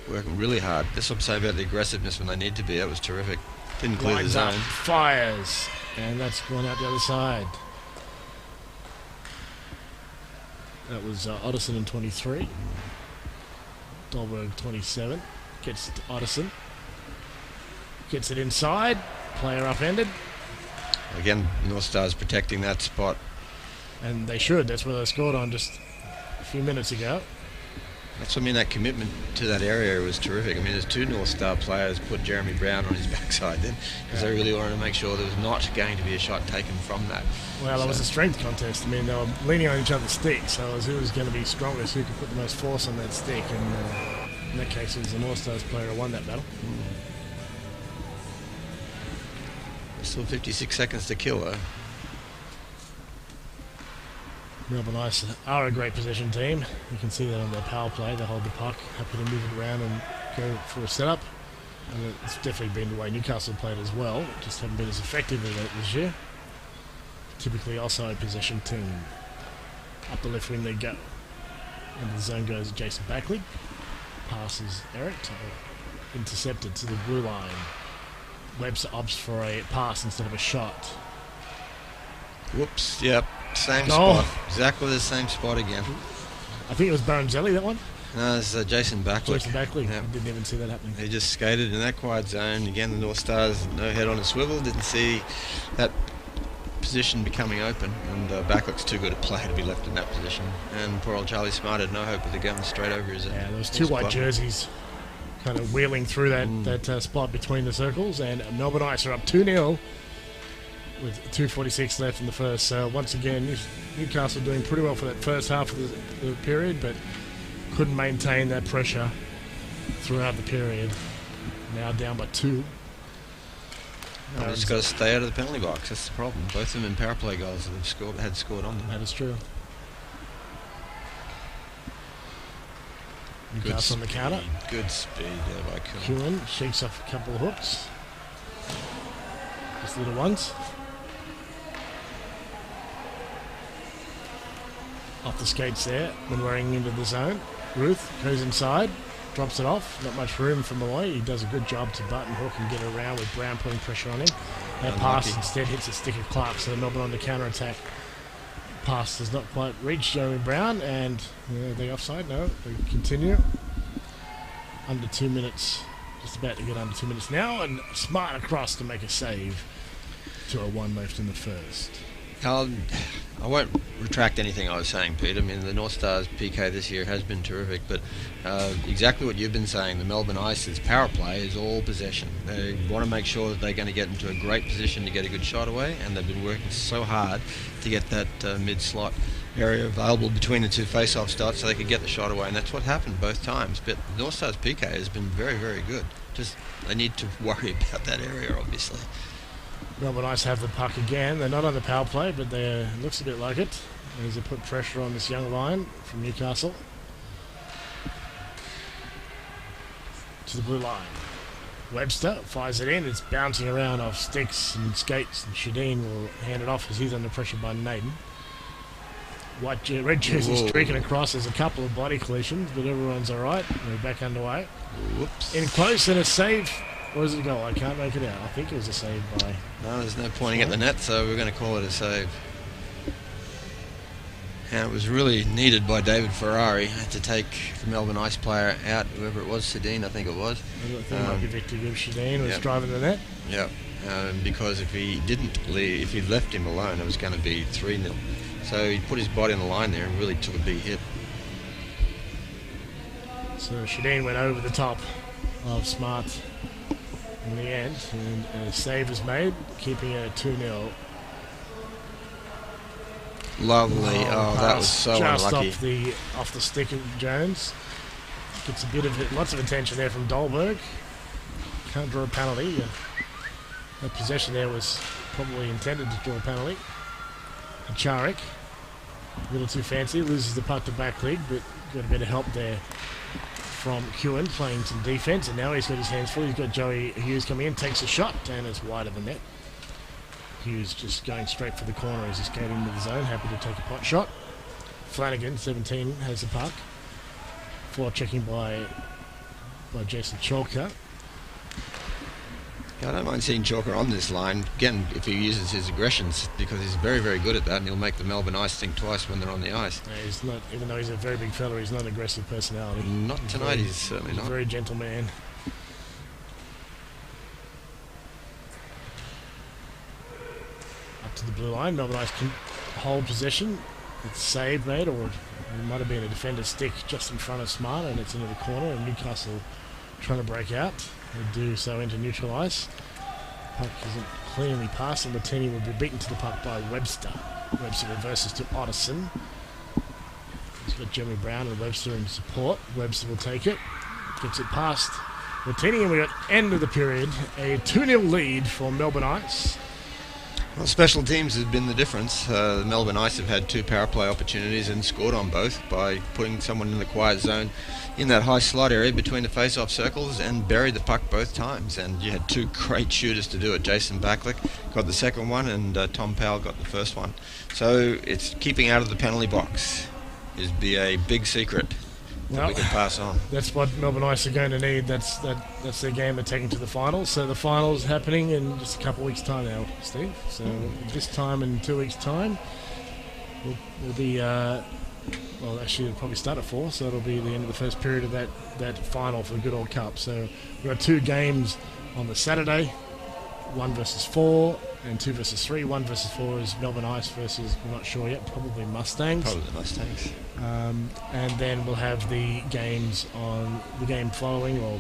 Speaker 1: working really hard. That's what I'm saying about the aggressiveness when they need to be. That was terrific. Didn't clear
Speaker 4: Lines
Speaker 1: the
Speaker 4: up,
Speaker 1: zone.
Speaker 4: fires, and that's gone out the other side. That was Otterson in 23. Dolberg 27. Gets to Otterson. Gets it inside. Player upended.
Speaker 1: Again, North Stars protecting that spot.
Speaker 4: And they should. That's where they scored on just a few minutes ago.
Speaker 1: That's what I mean, that commitment to that area was terrific. I mean, there's 2 North Star players put Jeremy Brown on his backside then, because they really wanted to make sure there was not going to be a shot taken from that.
Speaker 4: Well, it was a strength contest. I mean, they were leaning on each other's sticks, so it was who was going to be strongest, who could put the most force on that stick, and in that case it was the North Stars player who won that battle.
Speaker 1: Still 56 seconds to kill, though.
Speaker 4: Melbourne Ice are a great possession team. You can see that on their power play. They hold the puck, happy to move it around and go for a setup. And it's definitely been the way Newcastle played as well. Just haven't been as effective at it this year. Typically also a possession team. Up the left wing they go. And the zone goes Jason Backley. Passes Eric. Intercepted to the blue line. Webster opts for a pass instead of a shot.
Speaker 1: Whoops, yep. Same
Speaker 4: Goal.
Speaker 1: spot. Exactly the same spot again.
Speaker 4: I think it was Baronzelli, that one.
Speaker 1: No, it's Jason Backley.
Speaker 4: Jason Backley.
Speaker 1: Yep.
Speaker 4: I didn't even see that happening.
Speaker 1: He just skated in that quiet zone. Again, the North Stars, no head on a swivel. Didn't see that position becoming open. And Backley's too good a player to be left in that position. And poor old Charlie Smart had no hope with the gun straight over his
Speaker 4: Yeah, there was 2 white jerseys kind of wheeling through that spot between the circles. And Melbourne Ice are up 2-0. With 2:46 left in the first. So once again, Newcastle doing pretty well for that first half of the period, but couldn't maintain that pressure throughout the period. Now down by 2.
Speaker 1: Just got to stay out of the penalty box. That's the problem. Both of them in power play goals that have had scored on them.
Speaker 4: That is true. Newcastle on the counter.
Speaker 1: Good speed there by
Speaker 4: Kewen shakes off a couple of hooks. Just little ones. Off the skates there, when wearing into the zone. Ruth goes inside, drops it off. Not much room for Malloy. He does a good job to button hook and get around with Brown putting pressure on him. That pass instead hits a stick of Clark, so Melbourne on the counter attack. Pass does not quite reach Jeremy Brown, and they offside. No, they continue. Under 2 minutes, just about to get under 2 minutes now, and Smart across to make a save. 2:01 left in the first.
Speaker 1: I won't retract anything I was saying, Pete. I mean, the North Stars PK this year has been terrific, but exactly what you've been saying, the Melbourne Ice's power play is all possession. They want to make sure that they're going to get into a great position to get a good shot away, and they've been working so hard to get that mid-slot area available between the 2 face-off starts so they could get the shot away, and that's what happened both times. But the North Stars PK has been very, very good. Just they need to worry about that area, obviously.
Speaker 4: Melbourne Ice have the puck again. They're not on the power play, but it looks a bit like it as they put pressure on this young line from Newcastle. To the blue line. Webster fires it in. It's bouncing around off sticks and skates, and Shadeen will hand it off as he's under pressure by Naden. Red jersey streaking across. There's a couple of body collisions, but everyone's all right. We're back underway.
Speaker 1: Whoops.
Speaker 4: In close and a save. Or is it a goal? I can't make it out. I think it was a save by...
Speaker 1: No, there's no pointing at the net, so we're going to call it a save. And it was really needed by David Ferrari to take the Melbourne Ice player out, whoever it was, Sedin, I think it was.
Speaker 4: I think it might be Victor Shadeen was driving the net.
Speaker 1: Yeah, because if he didn't leave, if he left him alone, it was going to be 3-0. So he put his body on the line there and really took a big hit.
Speaker 4: So Shadeen went over the top of Smart in the end, and a save was made, keeping it at 2-0.
Speaker 1: Lovely. Oh, that was so
Speaker 4: just
Speaker 1: unlucky.
Speaker 4: Off the stick of Jones. Gets a bit of lots of attention there from Dolberg. Can't draw a penalty. That possession there was probably intended to draw a penalty. And Charik, a little too fancy, loses the puck to back leg, but got a bit of help there from Kewen playing some defence, and now he's got his hands full. He's got Joey Hughes coming in, takes a shot, and it's wide of the net. Hughes just going straight for the corner as he's skating into the zone, happy to take a pot shot. Flanagan, 17, has the puck. Floor checking by Jason Chalker.
Speaker 1: I don't mind seeing Chalker on this line, again, if he uses his aggressions, because he's very, very good at that, and he'll make the Melbourne Ice think twice when they're on the ice.
Speaker 4: He's not, even though he's a very big fella, he's not an aggressive personality.
Speaker 1: Not tonight, he's certainly not.
Speaker 4: He's a very gentle man. Up to the blue line, Melbourne Ice can hold possession. It's saved, mate, or It might have been a defender's stick just in front of Smart, and it's into the corner, and Newcastle trying to break out. They do so into neutral ice. Puck isn't cleanly passed, and Martini will be beaten to the puck by Webster. Webster reverses to Otterson. He's got Jeremy Brown and Webster in support. Webster will take it. Gets it past Martini, and we got end of the period. A 2-0 lead for Melbourne Ice.
Speaker 1: Well, special teams has been the difference. The Melbourne Ice have had 2 power play opportunities and scored on both by putting someone in the quiet zone in that high slot area between the face-off circles and buried the puck both times. And you had 2 great shooters to do it. Jason Backlick got the second one, and Tom Powell got the first one. So it's keeping out of the penalty box is be a big secret that we can pass on.
Speaker 4: That's what Melbourne Ice are going to need. That's their game. They're taking to the finals. So the finals happening in just a couple of weeks' time now, Steve. So this time in 2 weeks' time, we'll be. Well, actually, it'll probably start at 4, so it'll be the end of the first period of that final for the Good Old Cup. So we've got 2 games on the Saturday, 1 versus 4 and 2 versus 3. 1 versus 4 is Melbourne Ice versus, we're not sure yet, probably Mustangs.
Speaker 1: Probably the Mustangs.
Speaker 4: And then we'll have the games on the game following, or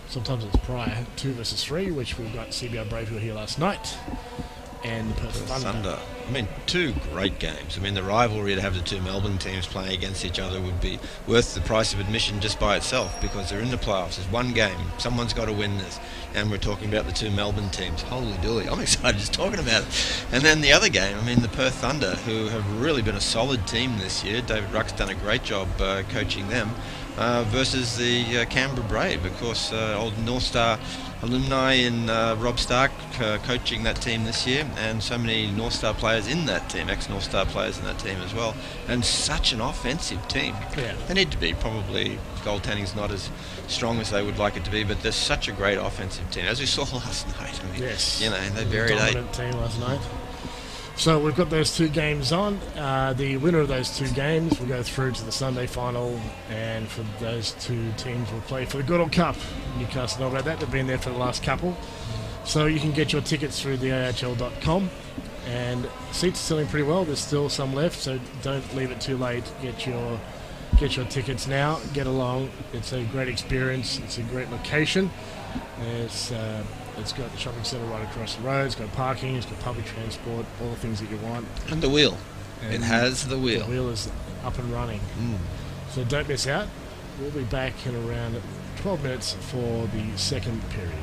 Speaker 4: sometimes it's prior, 2 versus 3, which we've got CBR Brave who were here last night, and the Perth Thunder.
Speaker 1: I mean, 2 great games. I mean, the rivalry to have the 2 Melbourne teams playing against each other would be worth the price of admission just by itself, because they're in the playoffs. There's 1 game. Someone's got to win this. And we're talking about the 2 Melbourne teams. Holy dooly. I'm excited just talking about it. And then the other game, I mean, the Perth Thunder, who have really been a solid team this year. David Ruck's done a great job coaching them. Versus the Canberra Brave, of course, old North Star alumni in Rob Stark coaching that team this year, and so many North Star players in that team, ex-North Star players in that team as well, and such an offensive team.
Speaker 4: Yeah.
Speaker 1: They need to be. Probably goaltending's not as strong as they would like it to be, but they're such a great offensive team, as we saw last night. I mean,
Speaker 4: yes.
Speaker 1: You know, they buried 8.
Speaker 4: Dominant team last night. So we've got those 2 games on. The winner of those 2 games will go through to the Sunday final, and for those 2 teams will play for the Good Old Cup. Newcastle know about that. They've been there for the last couple. So you can get your tickets through the AIHL.com, and seats are selling pretty well. There's still some left, so don't leave it too late. Get your tickets now. Get along. It's a great experience. It's a great location. It's got the shopping centre right across the road. It's got parking. It's got public transport. All the things that you want.
Speaker 1: And the wheel.
Speaker 4: And
Speaker 1: it has the wheel.
Speaker 4: The wheel is up and running. So don't miss out. We'll be back in around 12 minutes for the second period.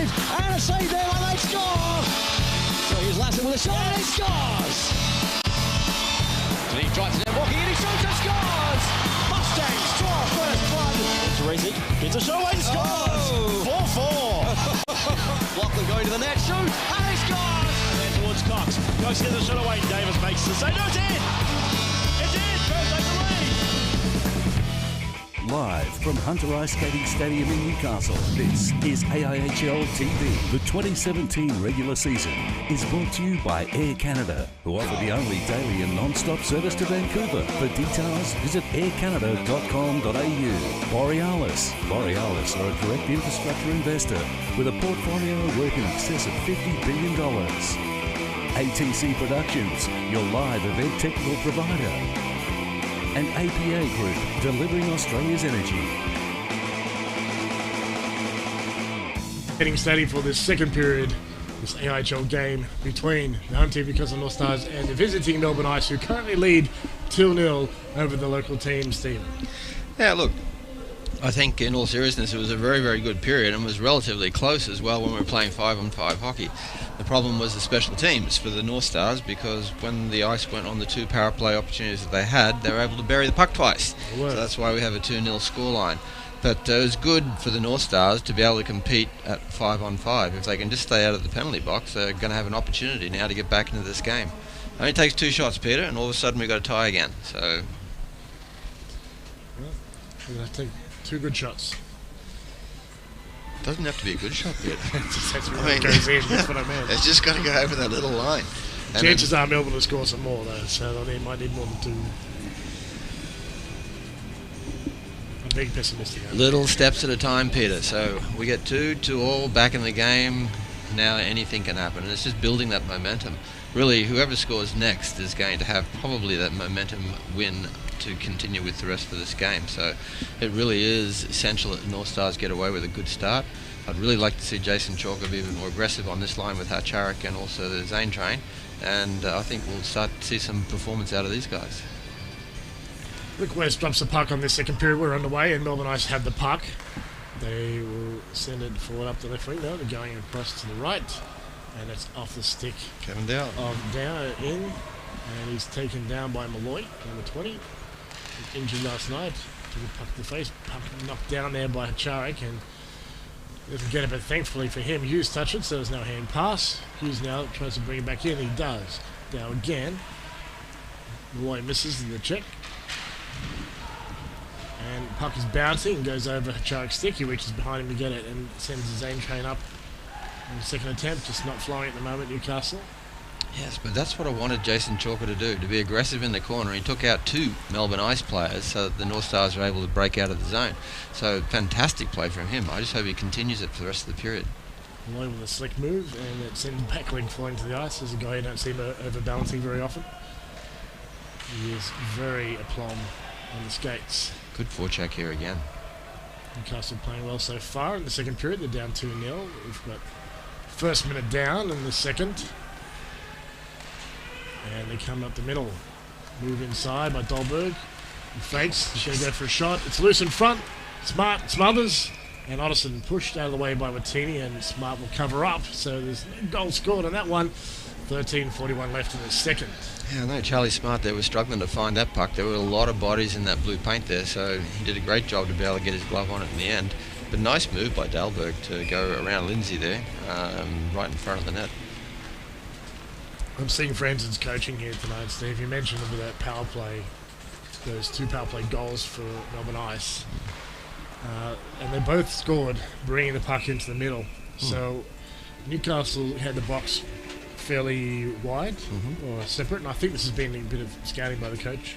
Speaker 2: save, and a save there, and they score! So here's Lassen with a shot, and he scores! And he tries to net walking, and he shoots and scores! Mustangs draw first blood. Teresi gets a shot away and scores! 4-4. Lachlan going to the net, shoot, and he scores! And then towards Cox, Cox gets a shot away, Davis makes the save. No, it's in! It's in! First over the lead!
Speaker 3: Live from Hunter Ice Skating Stadium in Newcastle, this is AIHL TV. The 2017 regular season is brought to you by Air Canada, who offer the only daily and non-stop service to Vancouver. For details, visit aircanada.com.au. Borealis. Borealis are a direct infrastructure investor with a portfolio worth in excess of $50 billion. ATC Productions, your live event technical provider. And APA Group, delivering Australia's energy.
Speaker 4: Getting steady for this second period, this AIHL game between the home team Newcastle Northstars and the visiting Melbourne Ice, who currently lead 2-0 over the local team, Steve.
Speaker 1: Yeah, look, I think in all seriousness it was a very, very good period and was relatively close as well when we were playing 5-on-5 hockey. The problem was the special teams for the North Stars, because when the Ice went on the 2 power play opportunities that they had, they were able to bury the puck twice. So that's why we have a 2-0 scoreline. But it was good for the North Stars to be able to compete at 5-on-5. If they can just stay out of the penalty box, they're going to have an opportunity now to get back into this game. It only takes 2 shots, Peter, and all of a sudden we've got a tie again. So
Speaker 4: Well, we're going to take 2 good shots.
Speaker 1: Doesn't have to be a good shot, Peter.
Speaker 4: That's where it goes in, that's what I meant.
Speaker 1: It's just got to go over that little line. And
Speaker 4: Chances are Melbourne will score some more, though, so they might need more than 2. I'm being pessimistic.
Speaker 1: Little steps at a time, Peter. So we get 2-2 back in the game. Now anything can happen, and it's just building that momentum. Really, whoever scores next is going to have probably that momentum win to continue with the rest of this game. So it really is essential that the North Stars get away with a good start. I'd really like to see Jason Chalker be even more aggressive on this line with Hatcharik and also the Zane train, and I think we'll start to see some performance out of these guys.
Speaker 4: Rick West drops the puck on this second period. We're underway, and Melbourne Ice have the puck. They will send it forward up the left wing now. They're going across to the right, and it's off the stick
Speaker 1: Kevin Dow.
Speaker 4: of Down in, and he's taken down by Malloy, number 20. Injured last night. Took a puck to the face, puck knocked down there by Hatcharik, and doesn't get it, but thankfully for him, Hughes touched it, so there's no hand pass. Hughes now tries to bring it back in, he does. Down again. Malloy misses in the check. And puck is bouncing and goes over Hatcharik's stick. He reaches behind him to get it and sends the Zane train up on the second attempt. Just not flowing at the moment, Newcastle.
Speaker 1: Yes, but that's what I wanted Jason Chalker to do, to be aggressive in the corner. He took out 2 Melbourne Ice players so that the North Stars were able to break out of the zone. So fantastic play from him. I just hope he continues it for the rest of the period.
Speaker 4: Malloy with a slick move, and it sends Backling flying to the ice. There's a guy you don't see him overbalancing very often. He is very aplomb on the skates.
Speaker 1: Good forecheck here again.
Speaker 4: Newcastle playing well so far in the second period. They're down 2-0. We've got first minute down in the second. And they come up the middle. Move inside by Dolberg. He fakes. He's going to go for a shot. It's loose in front. Smart smothers. And Otterson pushed out of the way by Martini, and Smart will cover up. So there's no goal scored on that one. 13:41 left in the second.
Speaker 1: Yeah, I know Charlie Smart there was struggling to find that puck. There were a lot of bodies in that blue paint there, so he did a great job to be able to get his glove on it in the end. But nice move by Dalberg to go around Lindsay there, right in front of the net.
Speaker 4: I'm seeing Franzen's coaching here tonight, Steve. You mentioned about that power play, those 2 power play goals for Melbourne Ice. And they both scored bringing the puck into the middle. So Newcastle had the box fairly wide or separate, and I think this has been a bit of scouting by the coach.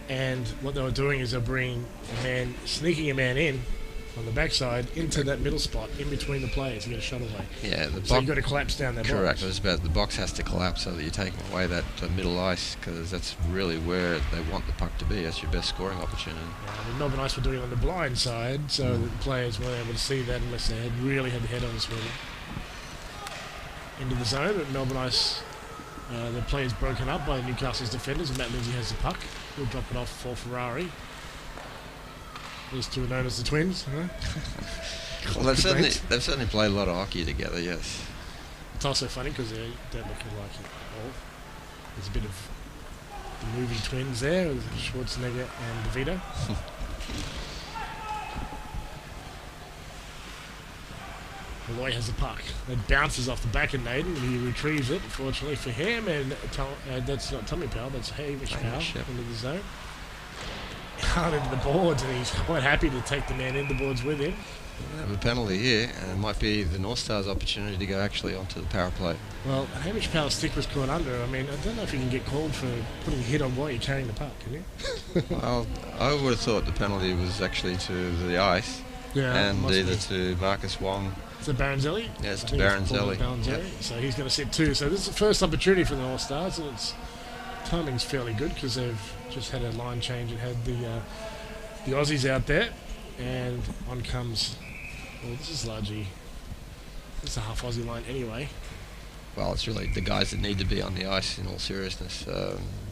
Speaker 4: And what they were doing is they're bringing a man, sneaking a man in on the backside into that middle spot in between the players to get a shot away.
Speaker 1: Yeah, the
Speaker 4: so you've got to collapse down that
Speaker 1: correct.
Speaker 4: box.
Speaker 1: It was about the box has to collapse so that you're taking away that middle ice, because that's really where they want the puck to be. That's your best scoring opportunity.
Speaker 4: The Melbourne Ice were doing it on the blind side, so the players weren't able to see that unless they had really had the head on the swivel. Into the zone, but Melbourne Ice, the players broken up by Newcastle's defenders, and Matt Lindsay has the puck. He'll drop it off for Ferrari. These two are known as the Twins. Huh?
Speaker 1: Well, they've certainly played a lot of hockey together, yes.
Speaker 4: It's also funny because they're looking like there's a bit of the movie twins there with Schwarzenegger and DeVito. Malloy has the puck. It bounces off the back of Naden and he retrieves it, fortunately for him, and that's not Tommy Powell, that's Hamish Powell into the zone. Hard into the boards, and he's quite happy to take the man in the boards with him.
Speaker 1: We have a penalty here, and it might be the North Stars' opportunity to go actually onto the power play.
Speaker 4: Well, Hamish Powell's stick was caught under. I mean, I don't know if you can get called for putting a hit on while you're carrying the puck, can you?
Speaker 1: Well, I would have thought the penalty was actually to the ice, and either to Marcus Wong.
Speaker 4: Is it Baranzelli?
Speaker 1: Yeah, it's to Baranzelli.
Speaker 4: Yep. So he's going to sit too. So this is the first opportunity for the North Stars, and its timing's fairly good because they've just had a line change and had the Aussies out there, and on comes. Well, this is a half Aussie line anyway.
Speaker 1: Well, it's really the guys that need to be on the ice in all seriousness.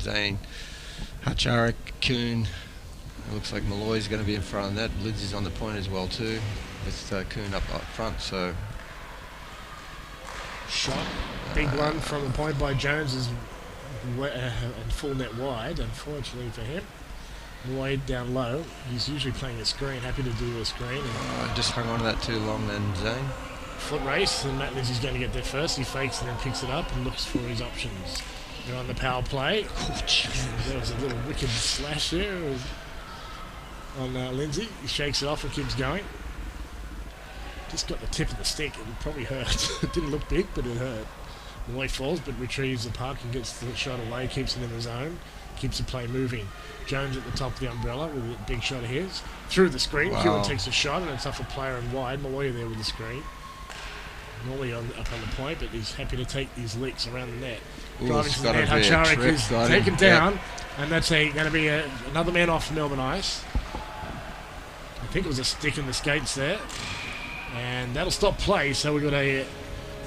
Speaker 1: Zane, Hacharik, Kuhn. It looks like Malloy's going to be in front of that. Lindsay's on the point as well too, with Kuhn up front. So
Speaker 4: shot, big one from the point by Jones is and full net wide. Unfortunately for him. Malloy down low. He's usually playing a screen, happy to do a screen.
Speaker 1: Just hung on to that too long then, Zane.
Speaker 4: Foot race, and Matt Lindsay's going to get there first. He fakes and then picks it up and looks for his options. They're on the power play. There was a little wicked slash there on Lindsay. He shakes it off and keeps going. Just got the tip of the stick. It probably hurt. It didn't look big, but it hurt. Malloy falls, but retrieves the puck and gets the shot away, keeps it in the zone, keeps the play moving. Jones at the top of the umbrella with a big shot of his. Through the screen, Keelan takes a shot, and it's off a player and wide. Malloy there with the screen. Normally up on the point, but he's happy to take these leaks around the net. Driving to the net, Hacharik is taken down, and that's going to be another man off Melbourne ice. I think it was a stick in the skates there. And that'll stop play, so we've got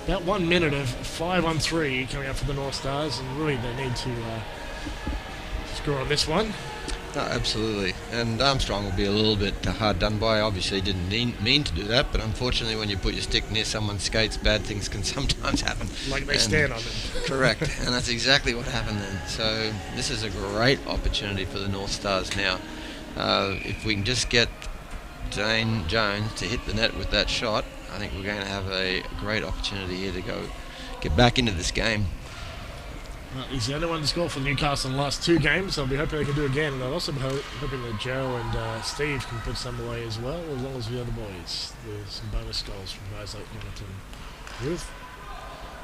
Speaker 4: about 1 minute of 5-on-3 coming up for the North Stars, and really they need to score on this one.
Speaker 1: No, absolutely, and Armstrong will be a little bit hard done by. Obviously, he didn't mean to do that, but unfortunately, when you put your stick near someone's skates, bad things can sometimes happen.
Speaker 4: Like they stand on them.
Speaker 1: Correct, and that's exactly what happened then. So this is a great opportunity for the North Stars now. If we can just get Dane Jones to hit the net with that shot, I think we're going to have a great opportunity here to get back into this game.
Speaker 4: He's the only one to score for Newcastle in the last 2 games, so I'll be hoping they can do it again. And I'll also be hoping that Joe and Steve can put some away as well, as long as the other boys. There's some bonus goals from guys like Jonathan Ruth.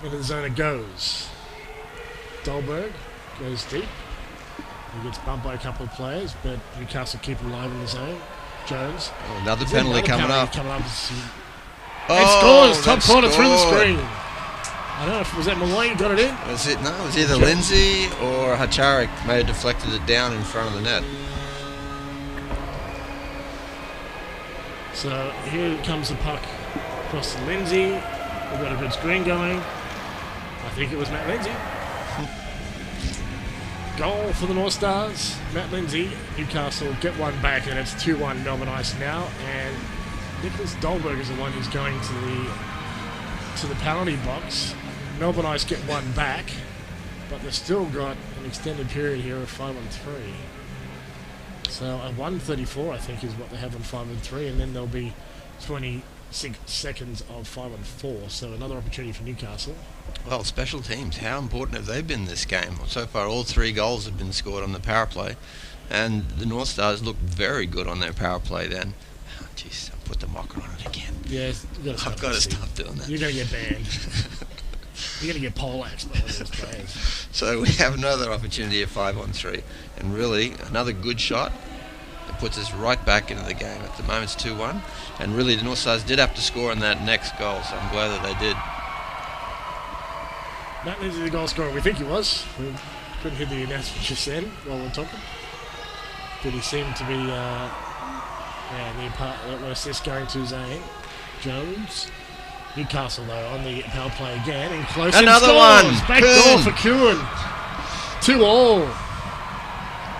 Speaker 4: Into the zone it goes. Dahlberg goes deep. He gets bumped by a couple of players, but Newcastle keep him alive in the zone. Jones.
Speaker 1: Oh, another penalty coming up.
Speaker 4: And scores! Top corner through the screen. I don't know if was that Malloy who got it in?
Speaker 1: It was either Lindsay or Hacharik may have deflected it down in front of the net.
Speaker 4: So here comes the puck across to Lindsay. We've got a good screen going. I think it was Matt Lindsay. Goal for the North Stars. Matt Lindsay, Newcastle get one back, and it's 2-1 Melbourne ice now. And Nicholas Dahlberg is the one who's going to the penalty box. Melbourne ice get one back, but they've still got an extended period here of 5-on-3. So a 1:34, I think, is what they have on 5-on-3, and then there'll be 26 seconds of 5-on-4. So another opportunity for Newcastle.
Speaker 1: Well, special teams, how important have they been this game? Well, so far, all 3 goals have been scored on the power play, and the North Stars look very good on their power play then. Oh, jeez, I put the mocker on it again.
Speaker 4: Yes,
Speaker 1: I've got to stop doing that.
Speaker 4: You're going to get banned. You're going to get poleaxed by one of those players.
Speaker 1: So we have another opportunity at 5-on-3, and really another good shot. It puts us right back into the game. At the moment it's 2-1, and really the North Stars did have to score on that next goal, so I'm glad that they did.
Speaker 4: Matt Lindsay, the goal scorer, we think he was. We couldn't hear the announcement just then while we're talking. But he seemed to be, the assist going to Zane. Jones. Newcastle, though, on the power play again. In close.
Speaker 1: Another one!
Speaker 4: Back door for Kuhn. 2-all.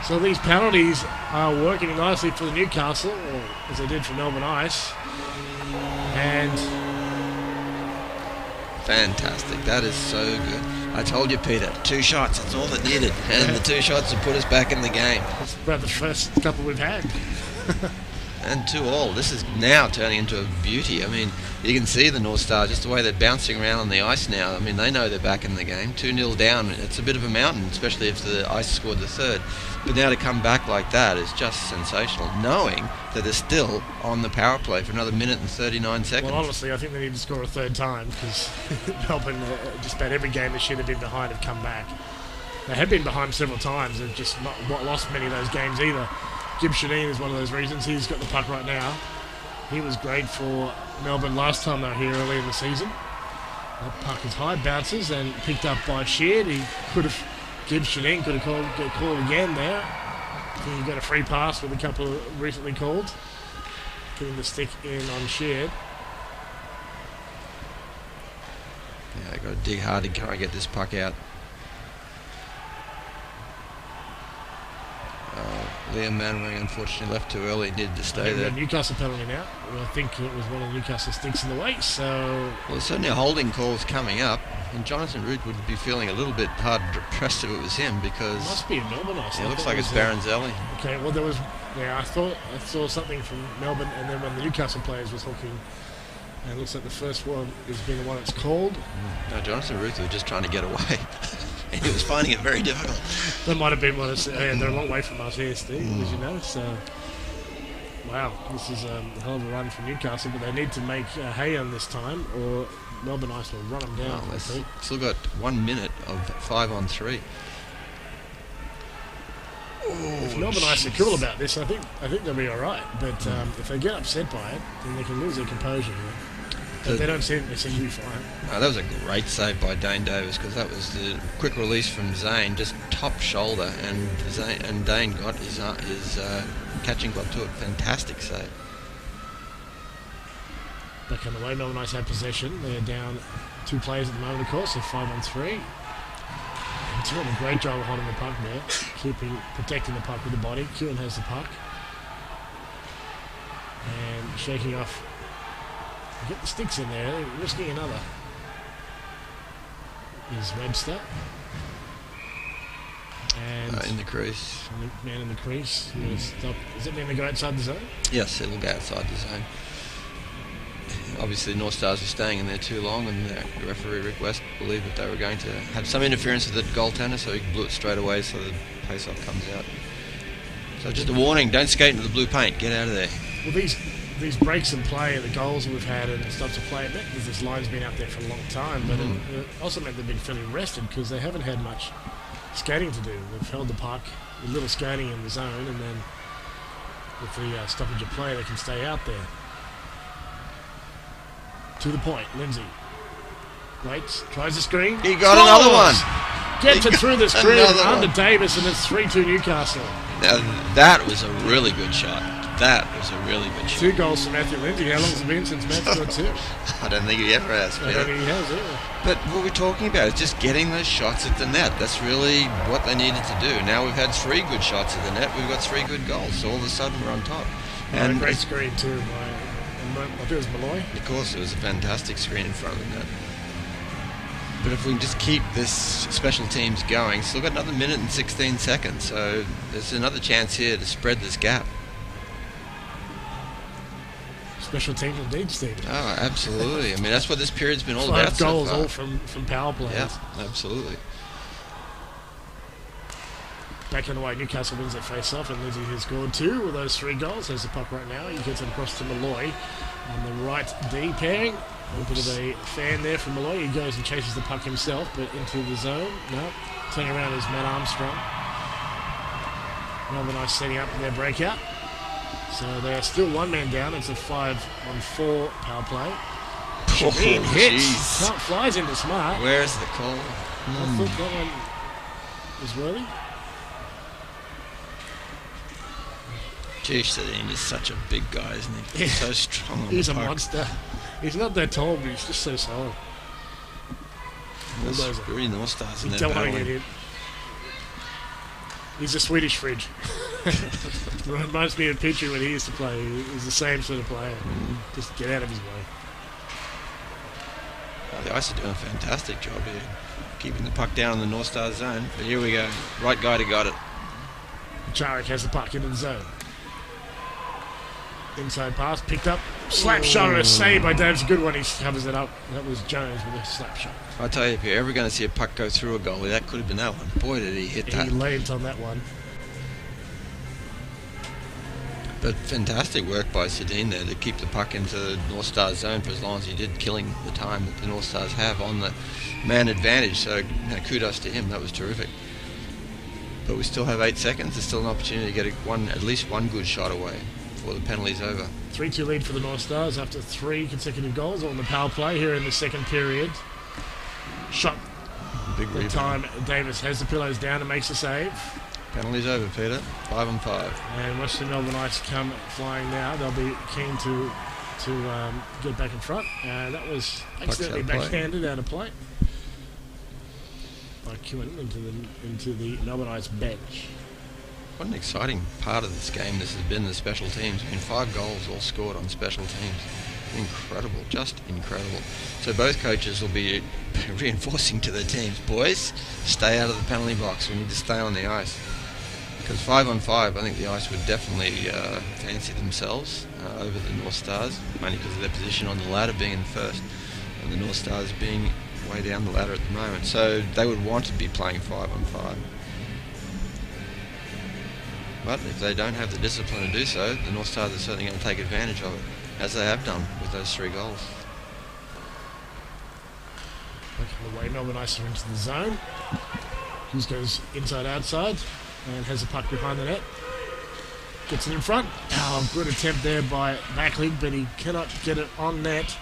Speaker 4: So these penalties are working nicely for the Newcastle, or as they did for Melbourne Ice.
Speaker 1: Fantastic. That is so good. I told you, Peter, 2 shots, that's all that needed. And the 2 shots have put us back in the game.
Speaker 4: That's about the first couple we've had.
Speaker 1: And 2-2. This is now turning into a beauty. I mean, you can see the North Stars, just the way they're bouncing around on the ice now. I mean, they know they're back in the game. 2-0 down. It's a bit of a mountain, especially if the ice scored the third. But now to come back like that is just sensational, knowing that they're still on the power play for another minute and 39 seconds.
Speaker 4: Well, honestly, I think they need to score a third time because Melbourne, just about every game they should have been behind, have come back. They have been behind several times. They've just not lost many of those games either. Jim Shadeen is one of those reasons. He's got the puck right now. He was great for Melbourne last time they were here early in the season. That puck is high, bounces, and picked up by Sheard. He could have, Gibbs Shadeen could have called again there. He got a free pass with a couple recently called. Putting the stick in on Sheard.
Speaker 1: Yeah, they've got to dig hard to try and get this puck out. Liam Manwaring unfortunately left too early, needed to stay there.
Speaker 4: Newcastle penalty now. I think it was one of the Newcastle sticks in the way, so...
Speaker 1: Well, certainly a holding call is coming up, and Jonathan Root would be feeling a little bit hard pressed if it was him, because...
Speaker 4: It must be a Melbourne ice.
Speaker 1: It looks like it's Baronzelli.
Speaker 4: Okay, well there was... Yeah, I saw something from Melbourne, and then when the Newcastle players was hooking, and it looks like the first one has been the one that's called.
Speaker 1: No, Jonathan Root was just trying to get away. And he was finding it very difficult.
Speaker 4: That might have been one of... they're a long way from us, AEST, as you know, so... Wow, this is a hell of a run for Newcastle, but they need to make hay on this time, or Melbourne Ice will run them down.
Speaker 1: Well, they've still got 1 minute of 5-on-3.
Speaker 4: If Melbourne Ice are cool about this, I think they'll be all right. But if they get upset by it, then they can lose their composure. But they don't seem to be fine.
Speaker 1: Oh, that was a great save by Dane Davis, because that was the quick release from Zane, just top shoulder, and Dane got his catching glove to it. Fantastic save.
Speaker 4: Back on the way, Melbourne Ice have possession. They're down 2 players at the moment, of course. They're 5-on-3. And doing a great job of holding the puck there, protecting the puck with the body. Keelan has the puck. And shaking off. Get the sticks in there, they're risking another. Is Webster. And
Speaker 1: in the crease.
Speaker 4: Man in the crease. Stop. Does it mean they go outside the zone?
Speaker 1: Yes, it will go outside the zone. Obviously, the North Stars were staying in there too long, and the referee, Rick West, believed that they were going to have some interference with the goaltender, so he blew it straight away so the face-off comes out. So just a warning, don't skate into the blue paint, get out of there.
Speaker 4: Well, these breaks in play, the goals we've had and the stops of play, it meant that this line's been out there for a long time, but it also meant they've been fairly rested because they haven't had much skating to do. They've held the puck, a little skating in the zone, and then with the stoppage of play, they can stay out there. To the point, Lindsay waits, tries the screen.
Speaker 1: He got another one.
Speaker 4: Gets it through the screen under Davis, and it's 3-2 Newcastle.
Speaker 1: Now, that was a really good shot. That was a really good shot.
Speaker 4: 2 goals for Matthew Lindsay. How long has it been since Matt scored 2?
Speaker 1: I don't think he ever has.
Speaker 4: I don't think he has either.
Speaker 1: But what we're talking about is just getting those shots at the net. That's really what they needed to do. Now we've had 3 good shots at the net. We've got 3 good goals. So all of a sudden we're on top.
Speaker 4: And a great screen too. I think it was Malloy.
Speaker 1: Of course, it was a fantastic screen in front of the net. But if we can just keep this special teams going, still got another minute and 16 seconds. So there's another chance here to spread this gap.
Speaker 4: Special teams indeed, Steve.
Speaker 1: Oh, absolutely. I mean, that's what this period's been all
Speaker 4: 5
Speaker 1: about.
Speaker 4: goals,
Speaker 1: so far.
Speaker 4: all from power plays.
Speaker 1: Yeah, absolutely.
Speaker 4: Back on the way, Newcastle wins that face-off, and Lindsay has scored 2 with those 3 goals. There's the puck right now. He gets it across to Malloy on the right D pairing. A bit of a fan there from Malloy. He goes and chases the puck himself, but into the zone. No, turning around is Matt Armstrong. Melbourne Ice setting up their breakout. So they are still 1 man down. It's a 5-on-4 power play. Shadeen hits. Can't flies into Smart.
Speaker 1: Where's the call?
Speaker 4: I thought that one was worthy.
Speaker 1: Geez, Shadeen is such a big guy, isn't he? He's so strong on
Speaker 4: He's
Speaker 1: the
Speaker 4: a
Speaker 1: puck.
Speaker 4: monster. He's not that tall, but he's just so solid.
Speaker 1: Those 3 North Stars in
Speaker 4: He
Speaker 1: there
Speaker 4: don't want to get
Speaker 1: battling.
Speaker 4: hit. He's a Swedish fridge. Reminds me of Petrie when he used to play. He's the same sort of player. Just get out of his way.
Speaker 1: Well, the Ice are doing a fantastic job here, keeping the puck down in the North Stars zone. But here we go. Right guy to got it.
Speaker 4: Charik has the puck into the zone. Inside pass, picked up. Slap shot and a save by Davis. A good one. He covers it up. That was Jones with a slap shot.
Speaker 1: I tell you, if you're ever going to see a puck go through a goalie, that could have been that one. Boy, did he hit that.
Speaker 4: He leant on that one.
Speaker 1: But fantastic work by Sedin there to keep the puck into the North Stars zone for as long as he did, killing the time that the North Stars have on the man advantage. So kudos to him. That was terrific. But we still have 8 seconds. There's still an opportunity to get at least one good shot away before the penalty's over.
Speaker 4: 3-2 lead for the North Stars after 3 consecutive goals on the power play here in the second period. Shot.
Speaker 1: Big
Speaker 4: The
Speaker 1: rebound.
Speaker 4: time Davis has the pillows down and makes the save.
Speaker 1: Penalty's over, Peter. 5-5.
Speaker 4: And watch the Melbourne Ice come flying now. They'll be keen to get back in front. That was accidentally
Speaker 1: out of play.
Speaker 4: backhanded out of play by Kewen into the Melbourne Ice bench.
Speaker 1: What an exciting part of this game this has been, the special teams. I mean, 5 goals all scored on special teams. Incredible, just incredible. So both coaches will be reinforcing to their teams, boys, stay out of the penalty box. We need to stay on the ice. Because 5-on-5, I think the Ice would definitely fancy themselves over the North Stars, mainly because of their position on the ladder being in first, and the North Stars being way down the ladder at the moment. So they would want to be playing 5-on-5. But if they don't have the discipline to do so, the North Stars are certainly going to take advantage of it, as they have done with those 3 goals.
Speaker 4: Back on the way, Melbourne Ice are into the zone. Hughes goes inside-outside and has a puck behind the net. Gets it in front. Oh, good attempt there by Backlig, but he cannot get it on net.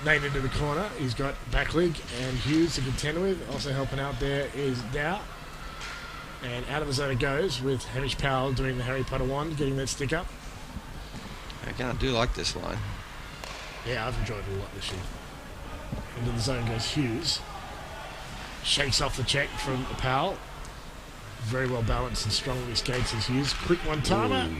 Speaker 4: Nate into the corner. He's got Backlig and Hughes to contend with. Also helping out there is Dow. And out of the zone it goes with Hamish Powell doing the Harry Potter wand, getting that stick up.
Speaker 1: Again, I do like this line.
Speaker 4: Yeah, I've enjoyed it a lot this year. Into the zone goes Hughes. Shakes off the check from Powell. Very well balanced and strongly skates as Hughes. Quick one-timer.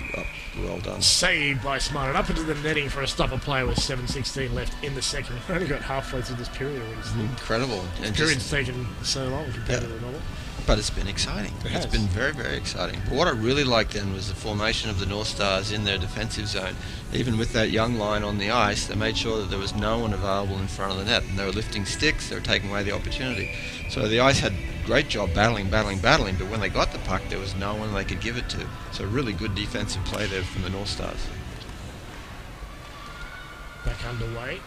Speaker 1: Well done.
Speaker 4: Saved by Smart. And up into the netting for a stopper play with 7:16 left in the second. We've only got halfway through this period already. Steve.
Speaker 1: Incredible. And
Speaker 4: Period's taken so long compared to the normal.
Speaker 1: But it's been exciting. It's been very, very exciting. But what I really liked then was the formation of the North Stars in their defensive zone. Even with that young line on the ice, they made sure that there was no one available in front of the net. And they were lifting sticks, they were taking away the opportunity. So the Ice had a great job battling, but when they got the puck, there was no one they could give it to. So really good defensive play there from the North Stars.
Speaker 4: Back underway.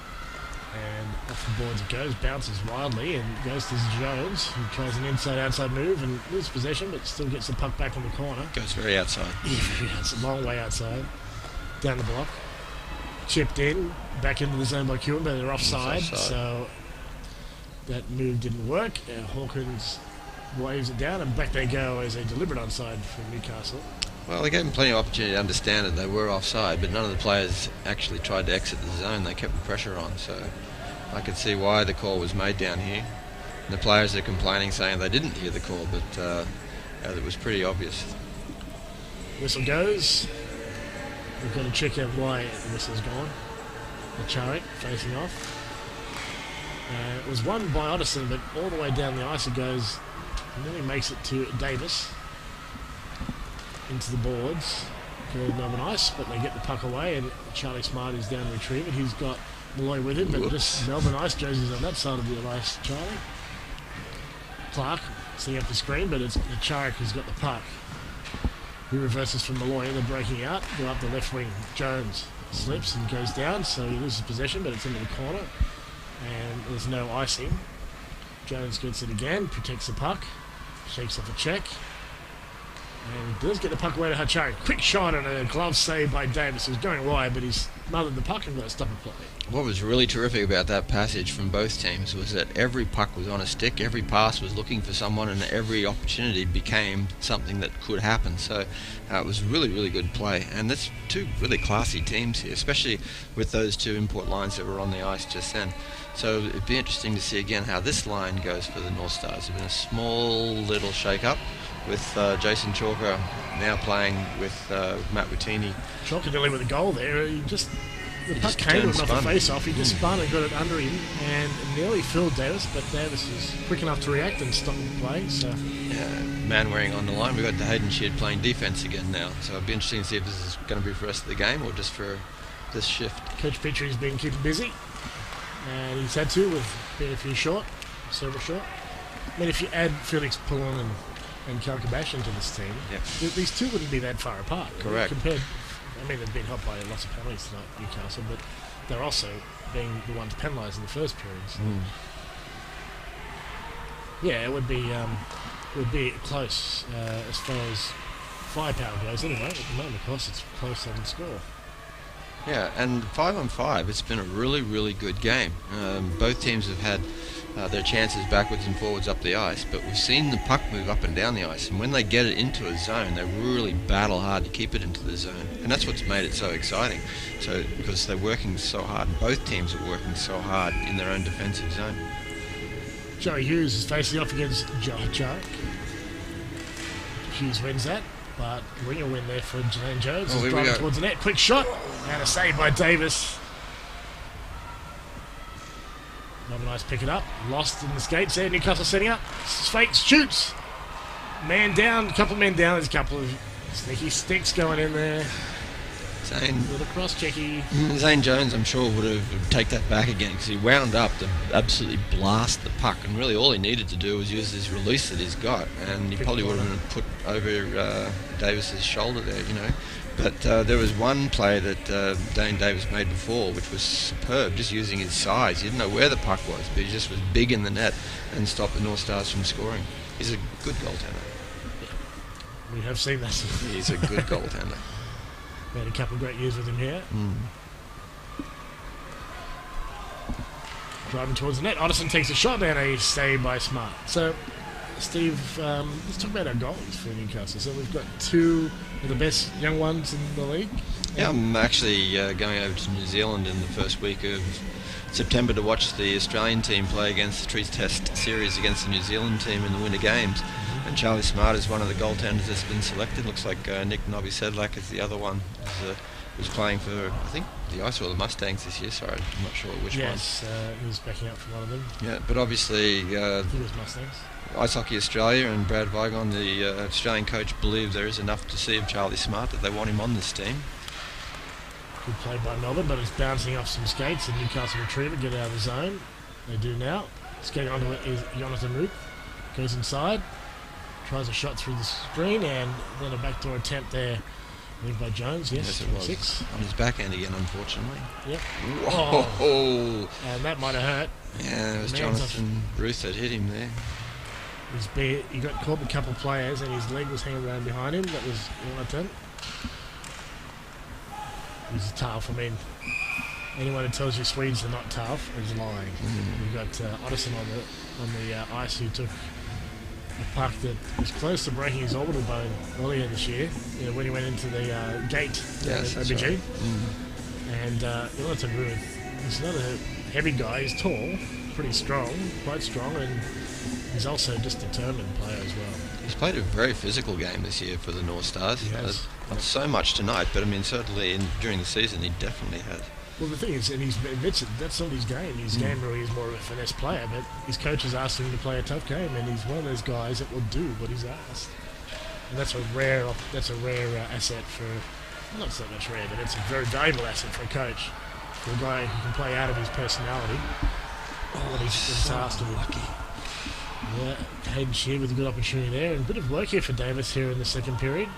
Speaker 4: And off the boards it goes, bounces wildly and goes to Jones, who tries an inside-outside move and loses possession, but still gets the puck back in the corner.
Speaker 1: Goes very outside.
Speaker 4: Yeah, it's a long way outside. Down the block. Chipped in, back into the zone by Kewen, but they're offside, so that move didn't work. Hawkins waves it down, and back they go as a deliberate onside from Newcastle.
Speaker 1: Well, they gave them plenty of opportunity to understand that they were offside, but none of the players actually tried to exit the zone. They kept the pressure on, so I could see why the call was made down here. And the players are complaining, saying they didn't hear the call, but it was pretty obvious.
Speaker 4: Whistle goes. We've got to check out why the whistle's gone. Charik facing off. It was won by Otterson, but all the way down the ice it goes, and then he makes it to Davis. Into the boards for Melbourne Ice, but they get the puck away, and Charlie Smart is down to retrieve it. He's got Malloy with him, but just Melbourne Ice jerseys on that side of the ice. Charlie Clark setting up the screen, but it's Charik who's got the puck. He reverses from Malloy, they're breaking out, go up the left wing. Jones slips and goes down, so he loses possession, but it's into the corner, and there's no icing. Jones gets it again, protects the puck, shakes off a check. And does get the puck away to Charik. Quick shot and a glove save by Davis. He was going wide, but he's mothered the puck and got a stop and play.
Speaker 1: What was really terrific about that passage from both teams was that every puck was on a stick, every pass was looking for someone, and every opportunity became something that could happen. So it was really, really good play. And that's 2 really classy teams here, especially with those 2 import lines that were on the ice just then. So it'd be interesting to see again how this line goes for the North Stars. It's been a small little shake-up with Jason Chalker now playing with Matt Wittini.
Speaker 4: Chalker nearly with a goal there. The
Speaker 1: He
Speaker 4: puck
Speaker 1: just
Speaker 4: came
Speaker 1: turned
Speaker 4: with him off the
Speaker 1: spun.
Speaker 4: face-off. He just spun and got it under him and nearly filled Davis, but Davis was quick enough to react and stop the play. So
Speaker 1: Man wearing on the line. We've got the Hayden Sheard playing defence again now. So it'll be interesting to see if this is going to be for the rest of the game or just for this shift.
Speaker 4: Coach Petry's been keeping busy, and he's had to with being a few short, several short. I mean, if you add Felix Pullen and Kalkabash into this team, these two wouldn't be that far apart.
Speaker 1: Correct.
Speaker 4: Compared, I mean, they've been helped by lots of penalties tonight, Newcastle, but they're also being the ones penalised in the first periods. Yeah, it would be close as far as firepower goes. Anyway, at the moment, of course, it's close on the score.
Speaker 1: Yeah, and 5-on-5, it's been a really, really good game. Both teams have had their chances backwards and forwards up the ice, but we've seen the puck move up and down the ice, and when they get it into a zone, they really battle hard to keep it into the zone, and that's what's made it so exciting. So because they're working so hard, and both teams are working so hard in their own defensive zone.
Speaker 4: Joey Hughes is facing off against Jarek. Hughes wins that, but real win there for Jane Jones. He's driving towards the net. Quick shot, and a save by Davis. Melbourne Ice pick it up. Lost in the skates there. Newcastle setting up. Fakes, shoots. Man down, a couple of men down. There's a couple of sneaky sticks going in there. With a cross-checky.
Speaker 1: Zane Jones, I'm sure, would have take that back again because he wound up to absolutely blast the puck, and really all he needed to do was use his release that he's got, and he probably would have put over Davis's shoulder there, you know. But there was one play that Dane Davis made before, which was superb, just using his size. He didn't know where the puck was, but he just was big in the net and stopped the North Stars from scoring. He's a good goaltender.
Speaker 4: We have seen that.
Speaker 1: He's a good goaltender.
Speaker 4: We had a couple of great years with him here. Driving towards the net. Otterson takes a shot down, a save by Smart. So, Steve, let's talk about our goalies for Newcastle. So we've got two of the best young ones in the league.
Speaker 1: Yeah, I'm actually going over to New Zealand in the first week of September to watch the Australian team play against the Trees Test series against the New Zealand team in the Winter Games. And Charlie Smart is one of the goaltenders that's been selected. Looks like Nick Nobby Sedlak is the other one. Who's playing for, I think, the Ice or the Mustangs this year. Sorry, I'm not sure which one.
Speaker 4: Yes, he was backing up for one of them.
Speaker 1: Yeah, but obviously
Speaker 4: I think it was Mustangs.
Speaker 1: Ice Hockey Australia and Brad Vigon, the Australian coach, believe there is enough to see of Charlie Smart that they want him on this team.
Speaker 4: Good play by Melbourne, but it's bouncing off some skates, and Newcastle retrieve it, get out of the zone. They do now. Skating onto it is Jonathan Root. Goes inside. Tries a shot through the screen, and then a backdoor attempt there, I think by Jones. Yes,
Speaker 1: it was.
Speaker 4: 26.
Speaker 1: On his backhand again, unfortunately.
Speaker 4: Yep.
Speaker 1: Whoa!
Speaker 4: And that might have hurt.
Speaker 1: Yeah, it was Jonathan Ruth that hit him there.
Speaker 4: He got caught with a couple of players, and his leg was hanging around behind him. That was Jonathan. He's tough. I mean, anyone who tells you Swedes are not tough is lying. We've got Otterson on the ice who took a puck that was close to breaking his orbital bone earlier this year, when he went into the gate at OBG.
Speaker 1: Right.
Speaker 4: And Jonathan Ruth, he's not a heavy guy. He's tall, pretty strong, quite strong, and he's also just a determined player as well.
Speaker 1: He's played a very physical game this year for the North Stars.
Speaker 4: He has.
Speaker 1: Not so much tonight, but I mean, certainly during the season, he definitely has.
Speaker 4: Well, the thing is, and he admits it, that's not his game. His game really is more of a finesse player, but his coach has asked him to play a tough game, and he's one of those guys that will do what he's asked. And that's a rare asset for, not so much rare, but it's a very valuable asset for a coach, for a guy who can play out of his personality. What he's asked of him. Yeah, Hayden Sheard with a good opportunity there, and a bit of work here for Davis here in the second period.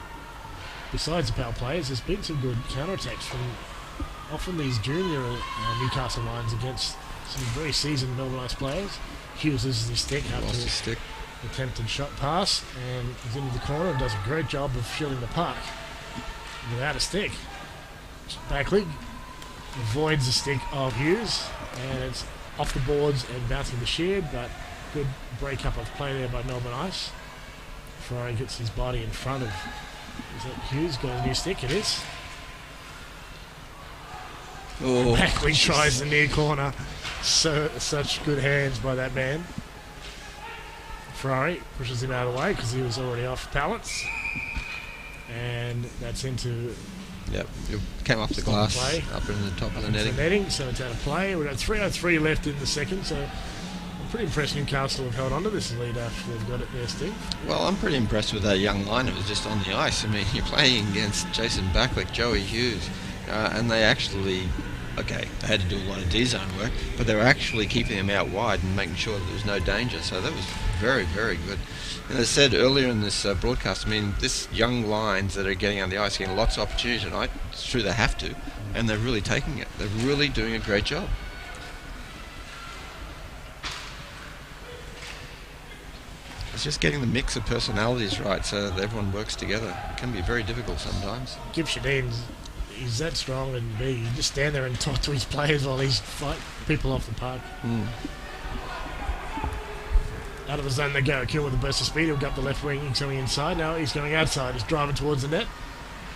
Speaker 4: Besides the power plays, there's been some good counterattacks from often these junior Newcastle lines against some very seasoned Melbourne Ice players. Hughes loses his stick after his attempted shot pass, and he's into the corner and does a great job of shielding the puck without a stick. Backley avoids the stick of Hughes, and it's off the boards and bouncing to Sheard, but good break-up of play there by Melbourne Ice. Ferrari gets his body in front of, is that Hughes? Got a new stick, it is. Backley tries the near corner. Such good hands by that man. Ferrari pushes him out of the way because he was already off pallets. And that's into
Speaker 1: Yep, it came off the glass, up in the top of the netting.
Speaker 4: So it's out of play. We've got 3:03 left in the second, so I'm pretty impressed Newcastle have held on to this lead after they've got it there, Steve.
Speaker 1: Well, I'm pretty impressed with that young line that was just on the ice. I mean, you're playing against Jason Backlick, Joey Hughes, and they actually, they had to do a lot of D-zone work, but they were actually keeping them out wide and making sure that there was no danger, so that was very, very good. And as I said earlier in this broadcast, I mean, this young lines that are getting on the ice getting lots of opportunity tonight. It's true they have to, and they're really taking it. They're really doing a great job. It's just getting the mix of personalities right so that everyone works together. It can be very difficult sometimes.
Speaker 4: Gibb Shadeen, he's that strong and big. You just stand there and talk to his players while he's fighting people off the park. Out of the zone they go. Kill with a burst of speed. He'll go up the left wing. He's coming inside. Now he's going outside. He's driving towards the net.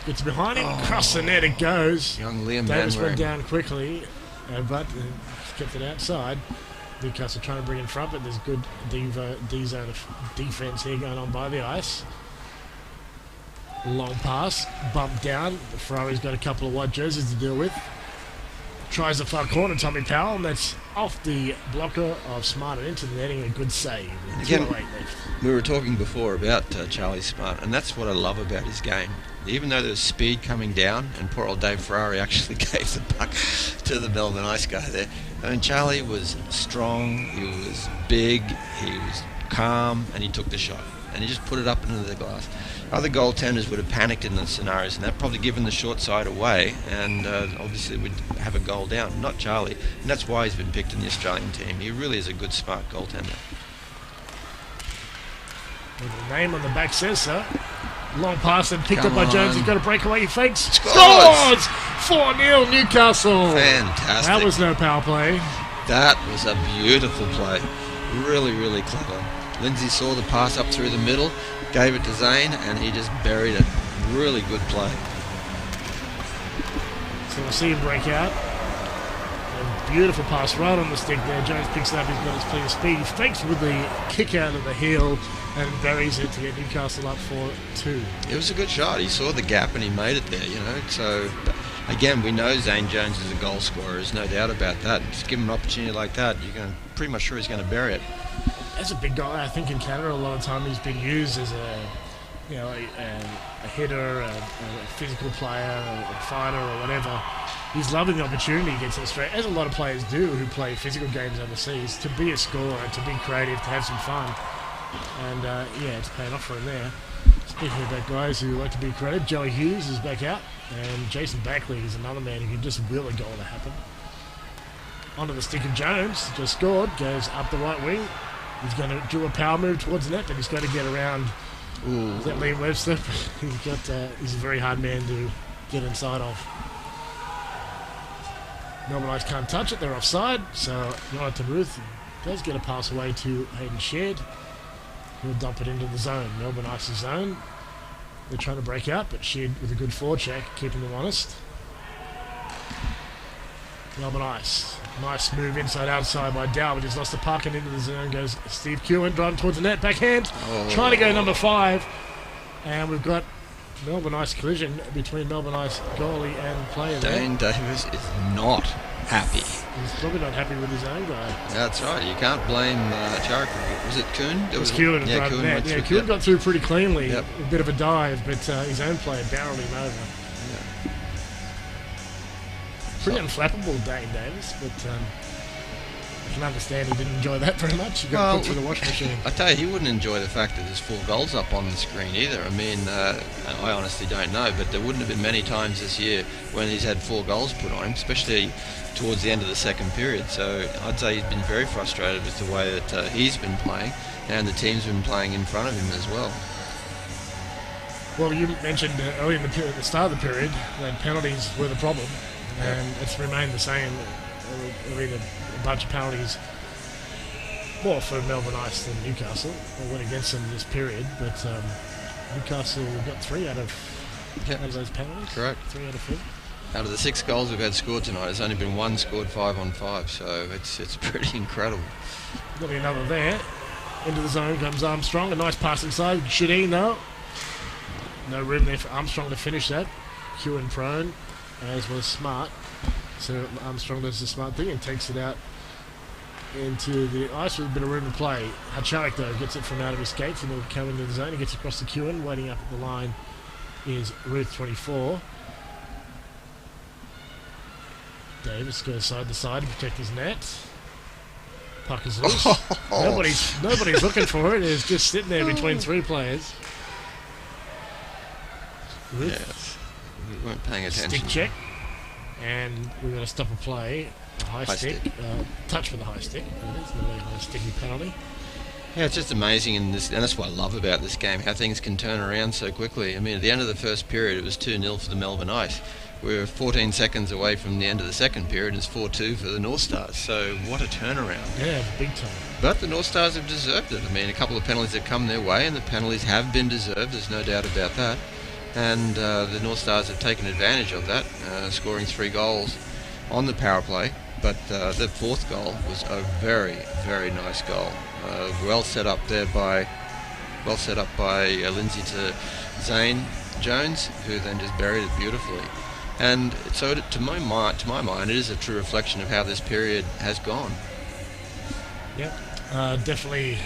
Speaker 4: Gets behind him. Across the net it goes.
Speaker 1: Young Liam
Speaker 4: Davis
Speaker 1: Manwaring
Speaker 4: went down quickly, but kept it outside. Newcastle trying to bring in front, but there's good D-zone defence here going on by the ice. Long pass. Bumped down. Ferrari's got a couple of white jerseys to deal with. Tries the far corner, Tommy Powell, and that's off the blocker of Smart and into the netting. A good save.
Speaker 1: Again, we were talking before about Charlie Smart, and that's what I love about his game. Even though there was speed coming down, and poor old Dave Ferrari actually gave the puck to the Melbourne Ice guy there. I mean, Charlie was strong, he was big, he was calm, and he took the shot. And he just put it up into the glass. Other goaltenders would have panicked in those scenarios, and that probably given the short side away, and obviously we'd have a goal down. Not Charlie, and that's why he's been picked in the Australian team. He really is a good, smart goaltender.
Speaker 4: Well, the name on the back says so. Long pass and picked up by Jones. He's got a breakaway. He fakes. Scores! 4-0 Newcastle.
Speaker 1: Fantastic.
Speaker 4: That was no power play.
Speaker 1: That was a beautiful play. Really, really clever. Lindsay saw the pass up through the middle, gave it to Zane, and he just buried it. Really good play.
Speaker 4: So we'll see him break out. A beautiful pass right on the stick there. Jones picks it up. He's got his plenty of speed. He fakes with the kick out of the heel and buries it to get Newcastle up 4-2.
Speaker 1: It was a good shot. He saw the gap and he made it there, you know. So, again, we know Zane Jones is a goal scorer. There's no doubt about that. Just give him an opportunity like that, you're pretty much sure he's going to bury it.
Speaker 4: As a big guy, I think in Canada a lot of time he's been used as a hitter, a physical player, a fighter or whatever. He's loving the opportunity he gets in Australia, as a lot of players do who play physical games overseas, to be a scorer, to be creative, to have some fun. And it's paying off for him there. Speaking about guys who like to be creative, Joey Hughes is back out, and Jason Backlick is another man who can just will a goal to happen. Onto the stick of Jones, just scored, goes up the right wing. He's going to do a power move towards the net, but he's got to get around. Is that Liam Webster? He's a very hard man to get inside of. Melbourne Ice can't touch it, they're offside, so Jonathan Ruth does get a pass away to Hayden Shared. He'll dump it into the zone, Melbourne Ice's zone. They're trying to break out, but Shared with a good forecheck, keeping them honest. Melbourne Ice. Nice move inside-outside by Dow, but he's lost the puck and into the zone goes Steve Kewen, driving towards the net, backhand, trying to go number 5. And we've got Melbourne Ice collision between Melbourne Ice goalie and player there.
Speaker 1: Dane Davis is not happy.
Speaker 4: He's probably not happy with his own guy.
Speaker 1: That's right, you can't blame Charrick. Was it Kuhn?
Speaker 4: It was Kewen.
Speaker 1: Yeah, Kuhn
Speaker 4: Kewen got through pretty cleanly. Yep. A bit of a dive, but his own player barreled him over. Pretty unflappable, Dane Davis, but I can understand he didn't enjoy that very much. He got put through the washing machine.
Speaker 1: I tell you, he wouldn't enjoy the fact that there's 4 goals up on the screen either. I mean, I honestly don't know, but there wouldn't have been many times this year when he's had 4 goals put on him, especially towards the end of the second period. So I'd say he's been very frustrated with the way that he's been playing, and the team's been playing in front of him as well.
Speaker 4: Well, you mentioned early in the start of the period that penalties were the problem. And it's remained the same. There'll be a bunch of penalties, more for Melbourne Ice than Newcastle. They went against them this period, but Newcastle got 3 out of those penalties.
Speaker 1: Correct.
Speaker 4: 3 out of 4.
Speaker 1: Out of the 6 goals we've had scored tonight, there's only been 1 scored 5-on-5, so it's pretty incredible.
Speaker 4: There'll be another there. Into the zone comes Armstrong. A nice pass inside. Shadeen, though. No room there for Armstrong to finish that. Kewen prone, as was Smart. So Armstrong does the smart thing and takes it out into the ice with a bit of room to play. Hacharik, though, gets it from out of his skates and will come into the zone. He gets across to Kewen. Waiting up at the line is Ruth 24. Davis goes side to side to protect his net. Puck is loose. Nobody's looking for it. It's just sitting there between three players. Ruth.
Speaker 1: Yes. We weren't paying attention.
Speaker 4: Stick check. And we're going to stop a play. A high stick. Touch with a high stick. It's not a high sticky penalty.
Speaker 1: Yeah, it's just amazing, and that's what I love about this game, how things can turn around so quickly. I mean, at the end of the first period, it was 2-0 for the Melbourne Ice. We were 14 seconds away from the end of the second period, and it's 4-2 for the Northstars. So what a turnaround.
Speaker 4: Yeah, big time.
Speaker 1: But the Northstars have deserved it. I mean, a couple of penalties have come their way, and the penalties have been deserved, there's no doubt about that. And the Northstars have taken advantage of that, scoring 3 goals on the power play. But the fourth goal was a very, very nice goal. Well set up by Lindsay to Zane Jones, who then just buried it beautifully. And so, to my mind, it is a true reflection of how this period has gone.
Speaker 4: Yeah, definitely.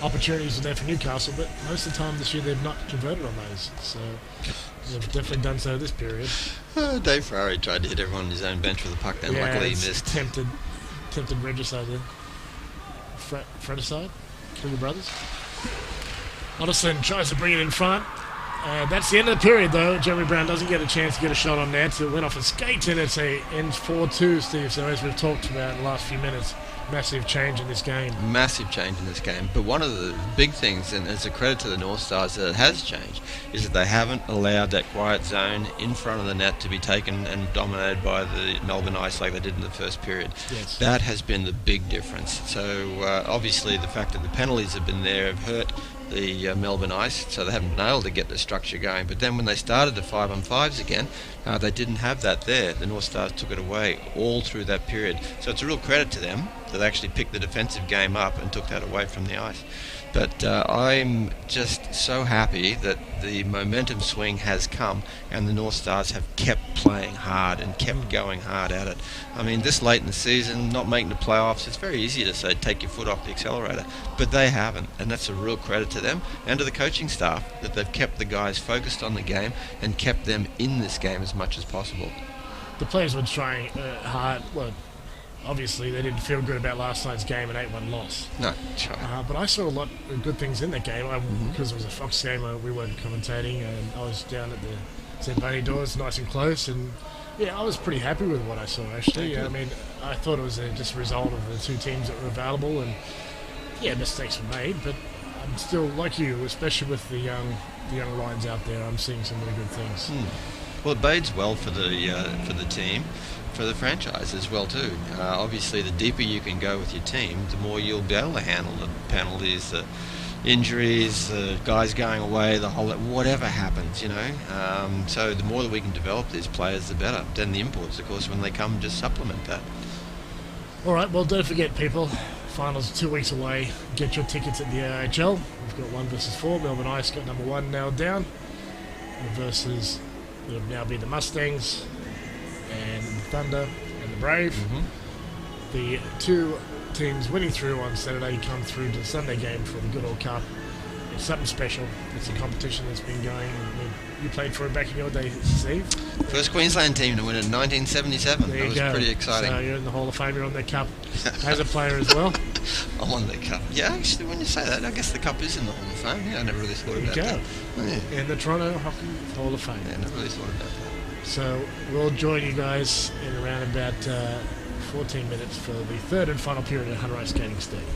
Speaker 4: Opportunities are there for Newcastle, but most of the time this year they've not converted on those. So they've definitely done so this period.
Speaker 1: Dave Ferrari tried to hit everyone on his own bench with a puck, then luckily he missed.
Speaker 4: Tempted regicide there. Fraticide? Kill the brothers. Otterson tries to bring it in front. That's the end of the period, though. Jeremy Brown doesn't get a chance to get a shot on net. It went off his skates, and it's ends 4-2, Steve. So as we've talked about in the last few minutes, massive change in this game.
Speaker 1: Massive change in this game. But one of the big things, and it's a credit to the Northstars that it has changed, is that they haven't allowed that quiet zone in front of the net to be taken and dominated by the Melbourne Ice like they did in the first period.
Speaker 4: Yes.
Speaker 1: That has been the big difference. So obviously the fact that the penalties have been there have hurt the Melbourne Ice, so they haven't been able to get the structure going. But then when they started the 5-on-5s again, they didn't have that there. The Northstars took it away all through that period. So it's a real credit to them that they actually picked the defensive game up and took that away from the ice. But I'm just so happy that the momentum swing has come and the Northstars have kept playing hard and kept going hard at it. I mean, this late in the season, not making the playoffs, it's very easy to say take your foot off the accelerator, but they haven't, and that's a real credit to them and to the coaching staff that they've kept the guys focused on the game and kept them in this game as much as possible.
Speaker 4: The players were trying hard. Well, obviously they didn't feel good about last night's game, an 8-1 loss.
Speaker 1: No, sure.
Speaker 4: But I saw a lot of good things in that game because it was a Fox game. We weren't commentating, and I was down at the St. Bonnie doors, nice and close, and yeah, I was pretty happy with what I saw actually. I mean, I thought it was just a result of the two teams that were available, and yeah, mistakes were made, but I'm still like you, especially with the young lines out there. I'm seeing some really good things.
Speaker 1: Well, it bodes well for the team, for the franchise as well too. Obviously, the deeper you can go with your team, the more you'll be able to handle the penalties, the injuries, the guys going away, the whole whatever happens, you know. So the more that we can develop these players, the better. Then the imports, of course, when they come, just supplement that.
Speaker 4: All right. Well, don't forget, people. Finals 2 weeks away. Get your tickets at the AIHL. We've got 1 versus 4. Melbourne Ice got number 1 nailed down. Versus it'll now be the Mustangs and the Thunder and the Brave. The two teams winning through on Saturday come through to the Sunday game for the Goodall Cup. It's something special. It's a competition that's been going. You played for it back in your day, Steve.
Speaker 1: First Queensland team to win it in 1977.
Speaker 4: There
Speaker 1: that was
Speaker 4: go.
Speaker 1: Pretty exciting.
Speaker 4: So you're in the Hall of Fame. You're on the cup as a player as well.
Speaker 1: I'm on the cup. Yeah, actually, when you say that, I guess the cup is in the Hall of Fame. Yeah, I never really thought
Speaker 4: There you
Speaker 1: about
Speaker 4: go.
Speaker 1: that. Yeah.
Speaker 4: In the Toronto Hockey Hall of Fame.
Speaker 1: Yeah, never really thought about that.
Speaker 4: So we'll join you guys in around about 14 minutes for the third and final period at Hunter Ice Skating Stadium.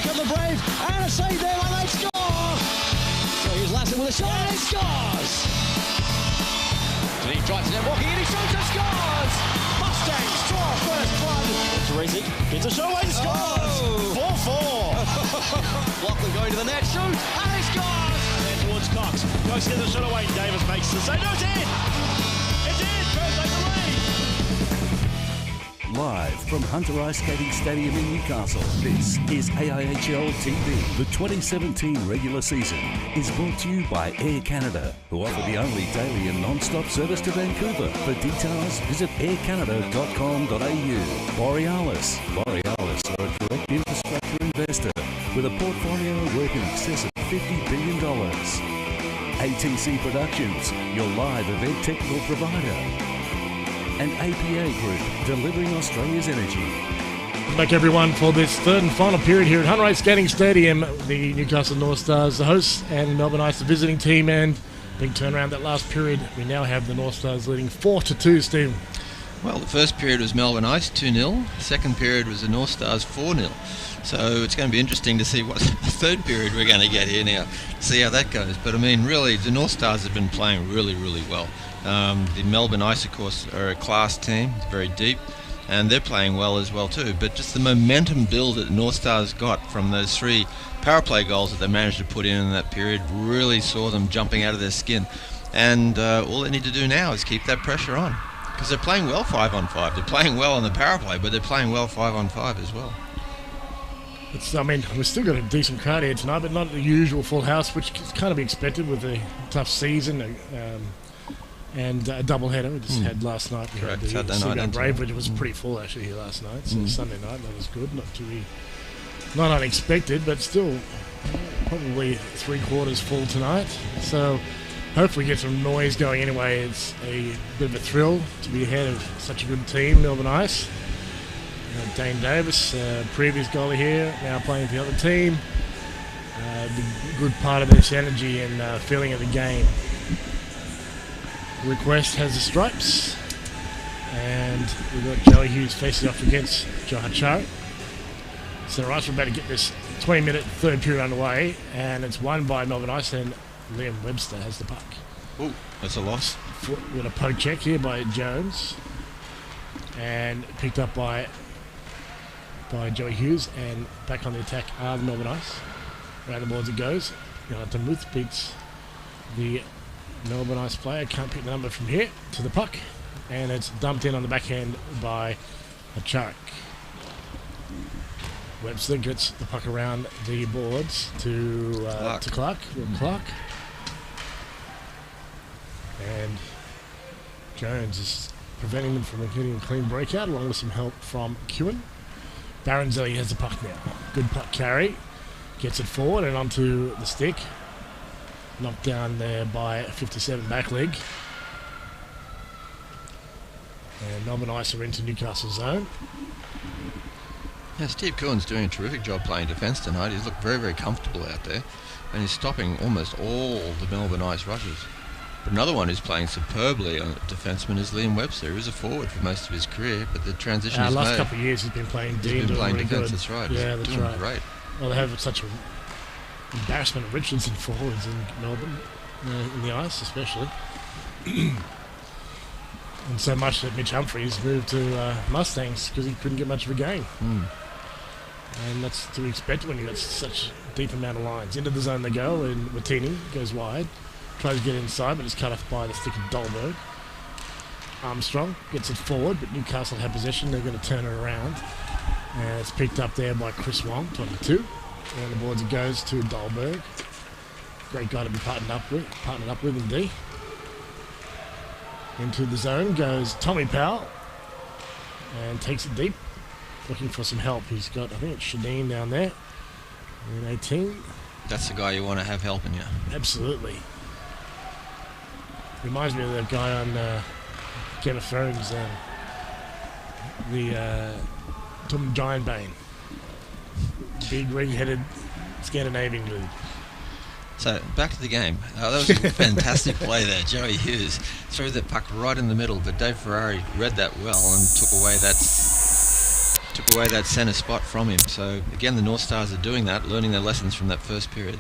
Speaker 2: come the Brave, and a save there, and they score! So here's Lassen with a shot, and he scores! And he tries to net walking, and he shoots and scores! Mustangs draw first blood. Teresi gets a shot away and scores! 4-4. Lachlan going to the net, shoots, and he scores! And then towards Cox, goes to the shot away, Davis makes the save. No, it's in! It's in! First over the lead!
Speaker 3: Live from Hunter Ice Skating Stadium in Newcastle, this is AIHL TV. The 2017 regular season is brought to you by Air Canada, who offer the only daily and non-stop service to Vancouver. For details, visit aircanada.com.au. Borealis are a direct infrastructure investor with a portfolio worth in excess of $50 billion. ATC Productions, your live event technical provider. And APA Group, delivering Australia's energy.
Speaker 4: Back everyone for this third and final period here at Hunter Ice Skating Stadium. The Newcastle Northstars, the hosts, and Melbourne Ice, the visiting team, and big turnaround that last period. We now have the Northstars leading 4-2, Stephen.
Speaker 1: Well, the first period was Melbourne Ice 2-0. The second period was the Northstars 4-0. So it's going to be interesting to see what the third period we're going to get here now, see how that goes. But I mean, really, the Northstars have been playing really, really well. The Melbourne Ice, of course, are a class team, very deep, and they're playing well as well too. But just the momentum build that the Northstars got from those 3 power play goals that they managed to put in that period really saw them jumping out of their skin. And all they need to do now is keep that pressure on, because they're playing well 5-on-5. They're playing well on the power play, but they're playing well 5-on-5 as well.
Speaker 4: We've still got a decent crowd here tonight, but not the usual full house, which is kind of expected with a tough season. And a double-header we just had last night. We
Speaker 1: Correct,
Speaker 4: had the
Speaker 1: Saturday night.
Speaker 4: Brave, which was pretty full actually here last night. So Sunday night, that was good. Not unexpected, but still probably 3/4 full tonight. So hopefully get some noise going anyway. It's a bit of a thrill to be ahead of such a good team, Melbourne Ice. Dane Davis, previous goalie here, now playing for the other team. The good part of this energy and feeling of the game. Request has the stripes, and we've got Joey Hughes facing off against Joe Hacharo. So right, we're about to get this 20-minute third period underway, and it's won by Melbourne Ice, and Liam Webster has the puck.
Speaker 1: Oh, that's a loss.
Speaker 4: We've got a poke check here by Jones, and picked up by Joey Hughes, and back on the attack are the Melbourne Ice. Around the boards it goes. Jonathan Muth beats the Melbourne Ice player, can't pick the number from here, to the puck, and it's dumped in on the backhand by Hacharo. Webster gets the puck around the boards to Clark. And Jones is preventing them from getting a clean breakout, along with some help from Kewen. Baronzelli has the puck now. Good puck carry. Gets it forward and onto the stick. Knocked down there by 57 back leg. And Melbourne Ice are into Newcastle zone.
Speaker 1: Yeah, Steve Kewen's doing a terrific job playing defence tonight. He's looked very, very comfortable out there, and he's stopping almost all the Melbourne Ice rushes. But another one who's playing superbly on defenseman is Liam Webster. He was a forward for most of his career, but the transition he's
Speaker 4: last
Speaker 1: made.
Speaker 4: couple of years he's been playing D.
Speaker 1: He's been playing
Speaker 4: really
Speaker 1: defence,
Speaker 4: good.
Speaker 1: that's right.
Speaker 4: Yeah,
Speaker 1: He's
Speaker 4: that's
Speaker 1: doing
Speaker 4: right.
Speaker 1: great.
Speaker 4: Well, they have such an embarrassment of Richardson forwards in Melbourne, in the Ice especially. And so much that Mitch Humphries moved to Mustangs because he couldn't get much of a game. And that's to expect when you got such a deep amount of lines. Into the zone they go, and Martini goes wide. Tries to get inside, but it's cut off by the stick of Dahlberg. Armstrong gets it forward, but Newcastle have possession. They're going to turn it around. And it's picked up there by Chris Wong, 22. And the boards it goes to Dahlberg. Great guy to be partnered up with in D. Into the zone goes Tommy Powell. And takes it deep. Looking for some help. He's got, I think it's Shadeen down there. In 18.
Speaker 1: That's the guy you want to have helping you.
Speaker 4: Absolutely. Reminds me of that guy on Game of Thrones, Tom Giant Bane. Big ring-headed Scandinavian dude.
Speaker 1: So, back to the game. That was a fantastic play there. Joey Hughes threw that puck right in the middle, but Dave Ferrari read that well and took away away that centre spot from him. So again, the North Stars are doing that, learning their lessons from that first period.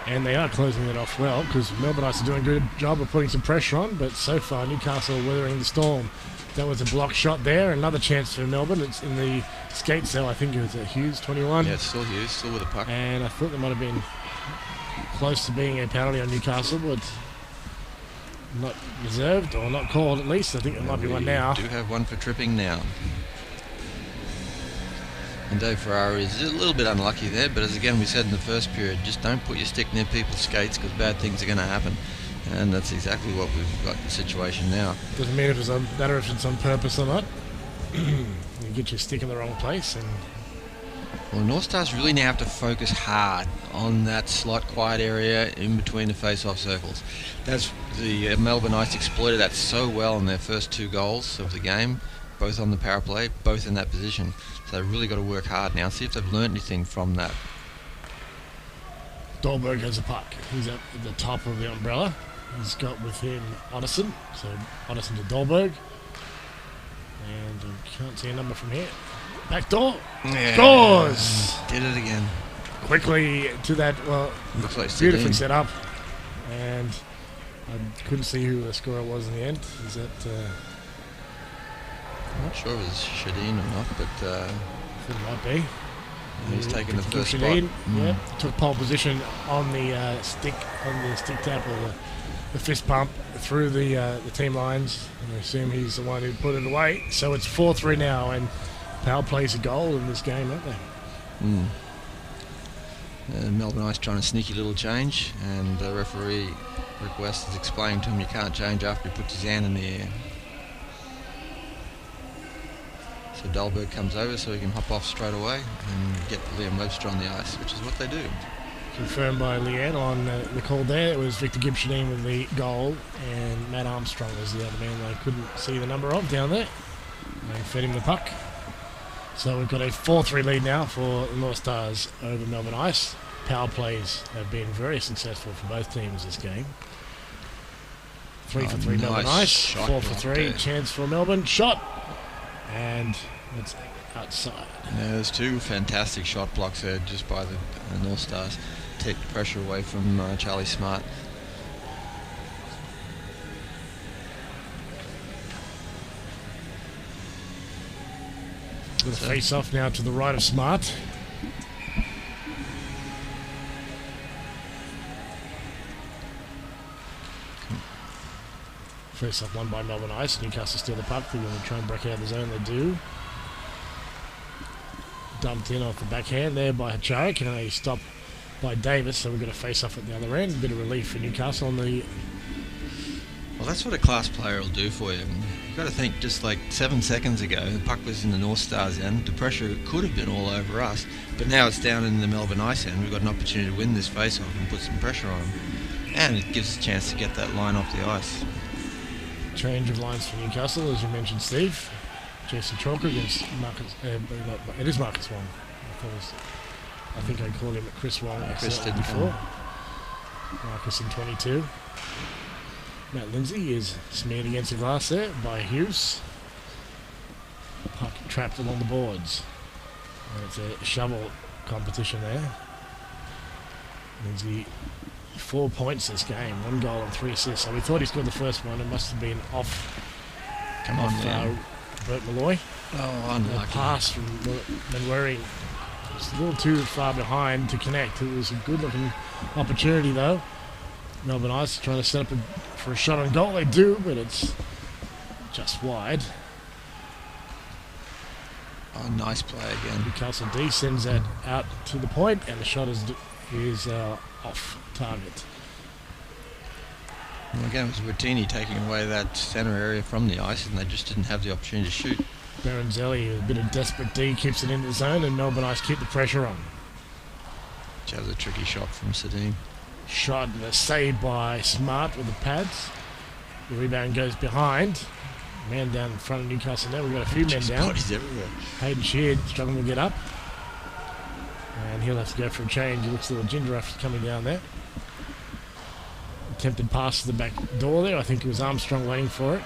Speaker 4: And they are closing it off well, because Melbourne Ice are doing a good job of putting some pressure on, but so far Newcastle weathering the storm. That was a block shot there. Another chance for Melbourne. It's in the skate cell. I think it was Hughes, 21.
Speaker 1: Yeah, it's still Hughes, still with a puck.
Speaker 4: And I thought there might have been close to being a penalty on Newcastle, but not reserved or not called at least. I think there might be one now.
Speaker 1: We do have one for tripping now. And Dave Ferrari is a little bit unlucky there, but as again we said in the first period, just don't put your stick near people's skates because bad things are going to happen. And that's exactly what we've got the situation now.
Speaker 4: Doesn't mean it was matter if it's on purpose or not. You get your stick in the wrong place. And
Speaker 1: well, North Stars really now have to focus hard on that slot quiet area in between the face-off circles. That's the Melbourne Ice exploited that so well in their first 2 goals of the game, both on the power play, both in that position. So they've really got to work hard now, see if they've learned anything from that.
Speaker 4: Dahlberg has a puck. He's at the top of the umbrella. He's got with him Otterson. So Otterson to Dahlberg. And I can't see a number from here. Back door.
Speaker 1: Yeah,
Speaker 4: Scores!
Speaker 1: Did it again.
Speaker 4: Quickly to that, well,
Speaker 1: Looks like
Speaker 4: beautifully
Speaker 1: Sedin.
Speaker 4: set up. And I couldn't see who the scorer was in the end. Is that...
Speaker 1: I'm not sure if it was Shadeen or not, but
Speaker 4: it might be.
Speaker 1: he's taken the first spot.
Speaker 4: Shadeen, yeah, took pole position on the stick tap or the fist pump through the team lines. And I assume he's the one who put it away. So it's 4-3 now, and power plays a goal in this game, aren't they?
Speaker 1: Melbourne Ice trying a sneaky little change, and the referee Rick West is explaining to him you can't change after he puts his hand in the air. So Dahlberg comes over so he can hop off straight away and get Liam Webster on the ice, which is what they do.
Speaker 4: Confirmed by Leanne on the call there. It was Victor Gibson with the goal, and Matt Armstrong was the other man they couldn't see the number of down there. They fed him the puck. So we've got a 4-3 lead now for the North Stars over Melbourne Ice. Power plays have been very successful for both teams this game. 3 for 3 Melbourne Ice, 4 for 3
Speaker 1: there.
Speaker 4: chance for Melbourne. Shot, and it's outside.
Speaker 1: Yeah, there's 2 fantastic shot blocks there just by the North Stars. Take the pressure away from Charlie Smart.
Speaker 4: With a face-off now to the right of Smart. Face-off won by Melbourne Ice. Newcastle steal the puck. They're going to try and break out of the zone. They do. Dumped in off the backhand there by Hacharik, and a stop by Davis. So we've got a face-off at the other end. A bit of relief for Newcastle on the...
Speaker 1: Well, that's what a class player will do for you. You've got to think, just like 7 seconds ago, the puck was in the North Stars end. The pressure could have been all over us, but now it's down in the Melbourne Ice end. We've got an opportunity to win this face-off and put some pressure on them. And it gives us a chance to get that line off the ice.
Speaker 4: Change of lines for Newcastle, as you mentioned, Steve. Jason Chalker against Marcus... it is Marcus Wong. I think I called him Chris Wong
Speaker 1: Chris did
Speaker 4: before. Marcus in 22. Matt Lindsay is smeared against the glass there by Hughes. Puck trapped along the boards. And it's a shovel competition there. Lindsay, 4 points this game, 1 goal and 3 assists. So we thought he scored the first one. It must have been off.
Speaker 1: Come on, man.
Speaker 4: Bert Malloy.
Speaker 1: Oh,
Speaker 4: A
Speaker 1: unlucky.
Speaker 4: pass from Manweri. It's a little too far behind to connect. It was a good-looking opportunity, though. Melbourne Ice trying to set up for a shot on goal. They do, but it's just wide.
Speaker 1: Oh, nice play again.
Speaker 4: Newcastle D sends that out to the point, and the shot is off target.
Speaker 1: Well, again, it was Bertini taking away that centre area from the ice, and they just didn't have the opportunity to shoot.
Speaker 4: Baronzelli, a bit of desperate D, keeps it into the zone, and Melbourne Ice keep the pressure on.
Speaker 1: Which has a tricky shot from Sedin.
Speaker 4: Shot and a save by Smart with the pads. The rebound goes behind. Man down in front of Newcastle now. We've got a few men
Speaker 1: Just
Speaker 4: down.
Speaker 1: bodies everywhere.
Speaker 4: Hayden Sheard struggling to get up. And he'll have to go for a change. He looks a little ginger after coming down there. Attempted pass to the back door there. I think it was Armstrong waiting for it.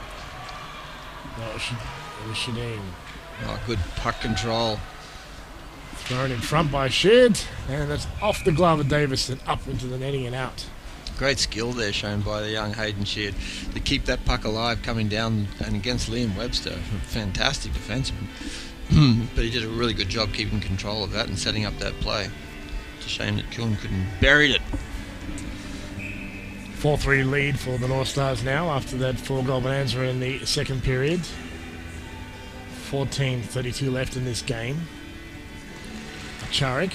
Speaker 4: No, it was Shadeen.
Speaker 1: Oh, good puck control.
Speaker 4: Thrown in front by Sheard, and that's off the glove of Davis and up into the netting and out.
Speaker 1: Great skill there shown by the young Hayden Sheard to keep that puck alive coming down and against Liam Webster. Fantastic defenseman. But he did a really good job keeping control of that and setting up that play. It's a shame that Kiln couldn't buried it.
Speaker 4: 4-3 lead for the North Stars now after that 4-goal bonanza in the second period. 14:32 left in this game. Charik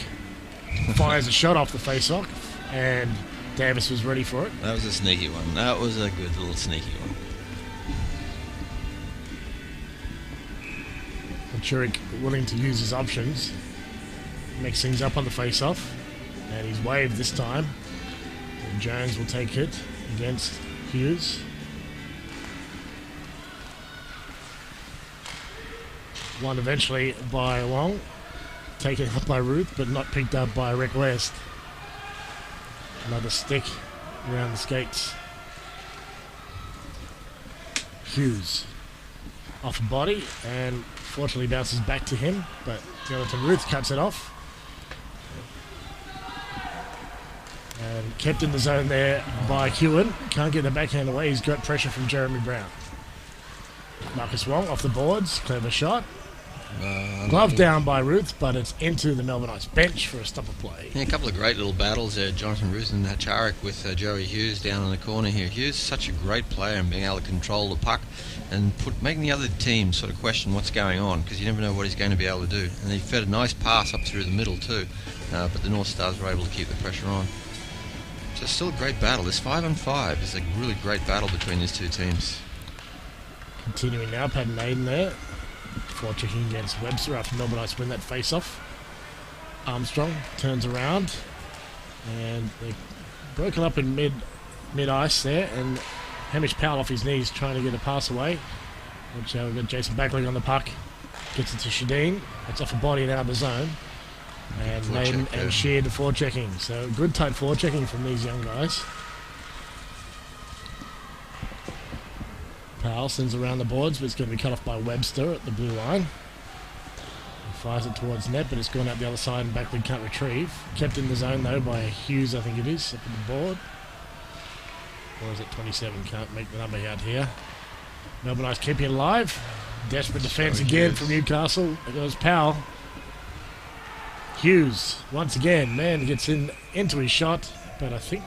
Speaker 4: fires a shot off the face-off, and Davis was ready for it.
Speaker 1: That was a sneaky one. That was a good little sneaky one.
Speaker 4: Charik willing to use his options. Makes things up on the face-off, and he's waved this time. And Jones will take it against Hughes. Won eventually by Long. Taken up by Ruth, but not picked up by Rick West. Another stick around the skates. Hughes off a body and fortunately bounces back to him, but Jonathan Ruth cuts it off. And kept in the zone there by Hewen. Can't get the backhand away. He's got pressure from Jeremy Brown. Marcus Wong off the boards. Clever shot. Glove down by Ruth, but it's into the Melbourne Ice bench for a stopper play.
Speaker 1: Yeah, a couple of great little battles there. Jonathan Ruth and Charik with Joey Hughes down in the corner here. Hughes is such a great player and being able to control the puck and making the other team sort of question what's going on, because you never know what he's going to be able to do. And he fed a nice pass up through the middle too, but the North Stars were able to keep the pressure on. So it's still a great battle. This 5-on-5 is a really great battle between these two teams.
Speaker 4: Continuing now, Pat Naden there. Before checking against Webster after Melbourne Ice win that face-off. Armstrong turns around and they're broken up in mid-ice there, and Hamish Powell off his knees trying to get a pass away. Which we've got Jason Backling on the puck. Gets it to Shadeen. It's off a body and out of the zone. And Naden and Sheard forechecking. So good tight forechecking from these young guys. Powell sends around the boards, but it's going to be cut off by Webster at the blue line. He fires it towards net, but it's gone out the other side and Backley can't retrieve. Kept in the zone though by Hughes, I think it is, up at the board. Or is it 27? Can't make the number out here. Melbourne Ice keeping it alive. Desperate defence again from Newcastle. There goes Powell. Hughes, once again, man gets into his shot, but I think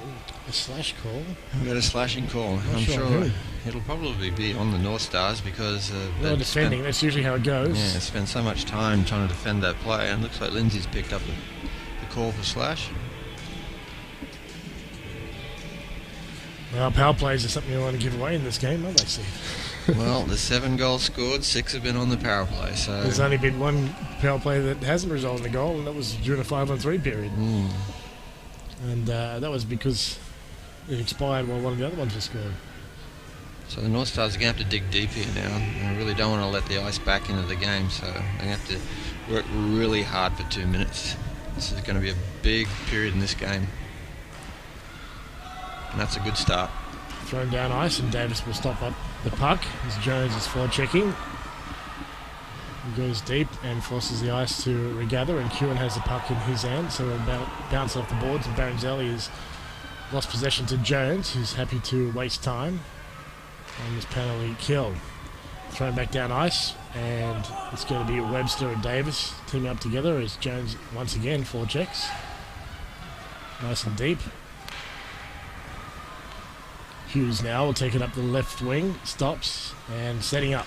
Speaker 4: a slash call.
Speaker 1: We've got a slashing call. I'm sure it'll probably be on the North Stars because
Speaker 4: they're defending. That's usually how it goes.
Speaker 1: Yeah, spent so much time trying to defend that play, and it looks like Lindsay's picked up the call for slash.
Speaker 4: Well, power plays are something you want to give away in this game, aren't they, Steve?
Speaker 1: Well, there's 7 goals scored, 6 have been on the power play. So
Speaker 4: there's only been one power play that hasn't resulted in a goal, and that was during a 5-on-3 period. And that was because it expired while one of the other ones was scored.
Speaker 1: So the North Stars are going to have to dig deep here now. I really don't want to let the Ice back into the game, so they're going to have to work really hard for 2 minutes. This is going to be a big period in this game. And that's a good start.
Speaker 4: Thrown down ice, and Davis will stop up the puck as Jones is forechecking. He goes deep and forces the ice to regather, and Kewen has the puck in his hand, so it'll bounce off the boards, and Baronzelli has lost possession to Jones, who's happy to waste time on this penalty kill. Thrown back down ice, and it's going to be Webster and Davis teaming up together as Jones once again forechecks. Nice and deep. Hughes now will take it up the left wing, stops, and setting up.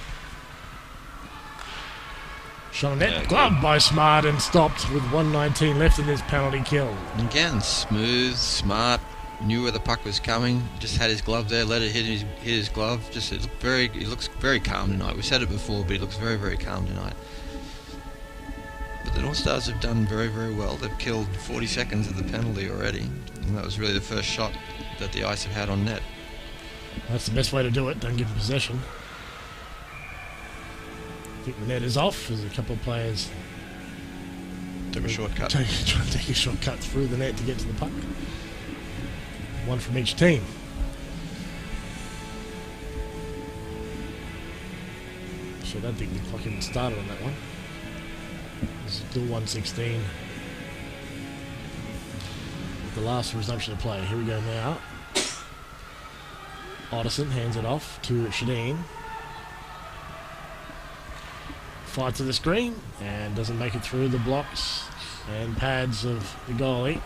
Speaker 4: Shot on net, gloved by Smart and stopped with 1:19 left in this penalty kill.
Speaker 1: Again, smooth, smart, knew where the puck was coming, just had his glove there, let it hit his glove. He looks very calm tonight. We said it before, but he looks very, very calm tonight. But the North Stars have done very, very well. They've killed 40 seconds of the penalty already, and that was really the first shot that the Ice have had on net.
Speaker 4: That's the best way to do it. Don't give them possession. I think the net is off as a couple of players
Speaker 1: took a shortcut.
Speaker 4: Trying to take a shortcut through the net to get to the puck. One from each team. Actually, I don't think the clock even started on that one. It's still 1:16. The last resumption of play. Here we go now. Otterson hands it off to Shadeen. Fights to the screen and doesn't make it through the blocks and pads of the goalie.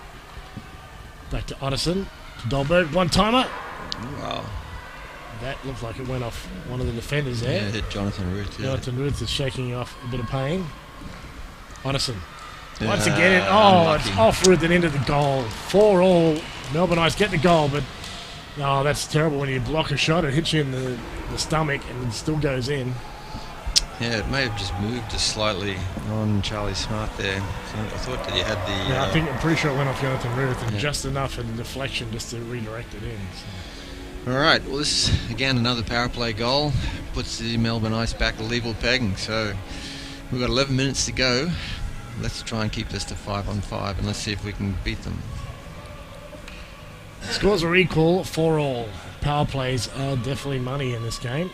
Speaker 4: Back to Otterson, to Dahlberg, one-timer.
Speaker 1: Wow.
Speaker 4: That looked like it went off one of the defenders there.
Speaker 1: Yeah, hit Jonathan Ruth. Yeah.
Speaker 4: Jonathan Ruth is shaking off a bit of pain. Otterson.
Speaker 1: Yeah,
Speaker 4: Once again,
Speaker 1: unlucky.
Speaker 4: it's off Ruth and into the goal. 4-all. Melbourne Ice get the goal, but that's terrible when you block a shot. It hits you in the stomach and it still goes in.
Speaker 1: Yeah, it may have just moved just slightly on Charlie Smart there. So I thought that you had the...
Speaker 4: Yeah, I'm pretty sure it went off Jonathan Ruth and
Speaker 1: Yeah.
Speaker 4: just enough of the deflection just to redirect it in. So.
Speaker 1: All right, well, this, again, another power play goal. Puts the Melbourne Ice back a level pegging. So we've got 11 minutes to go. Let's try and keep this to 5-on-5 and let's see if we can beat them.
Speaker 4: Scores are equal, 4-all. Power plays are definitely money in this game.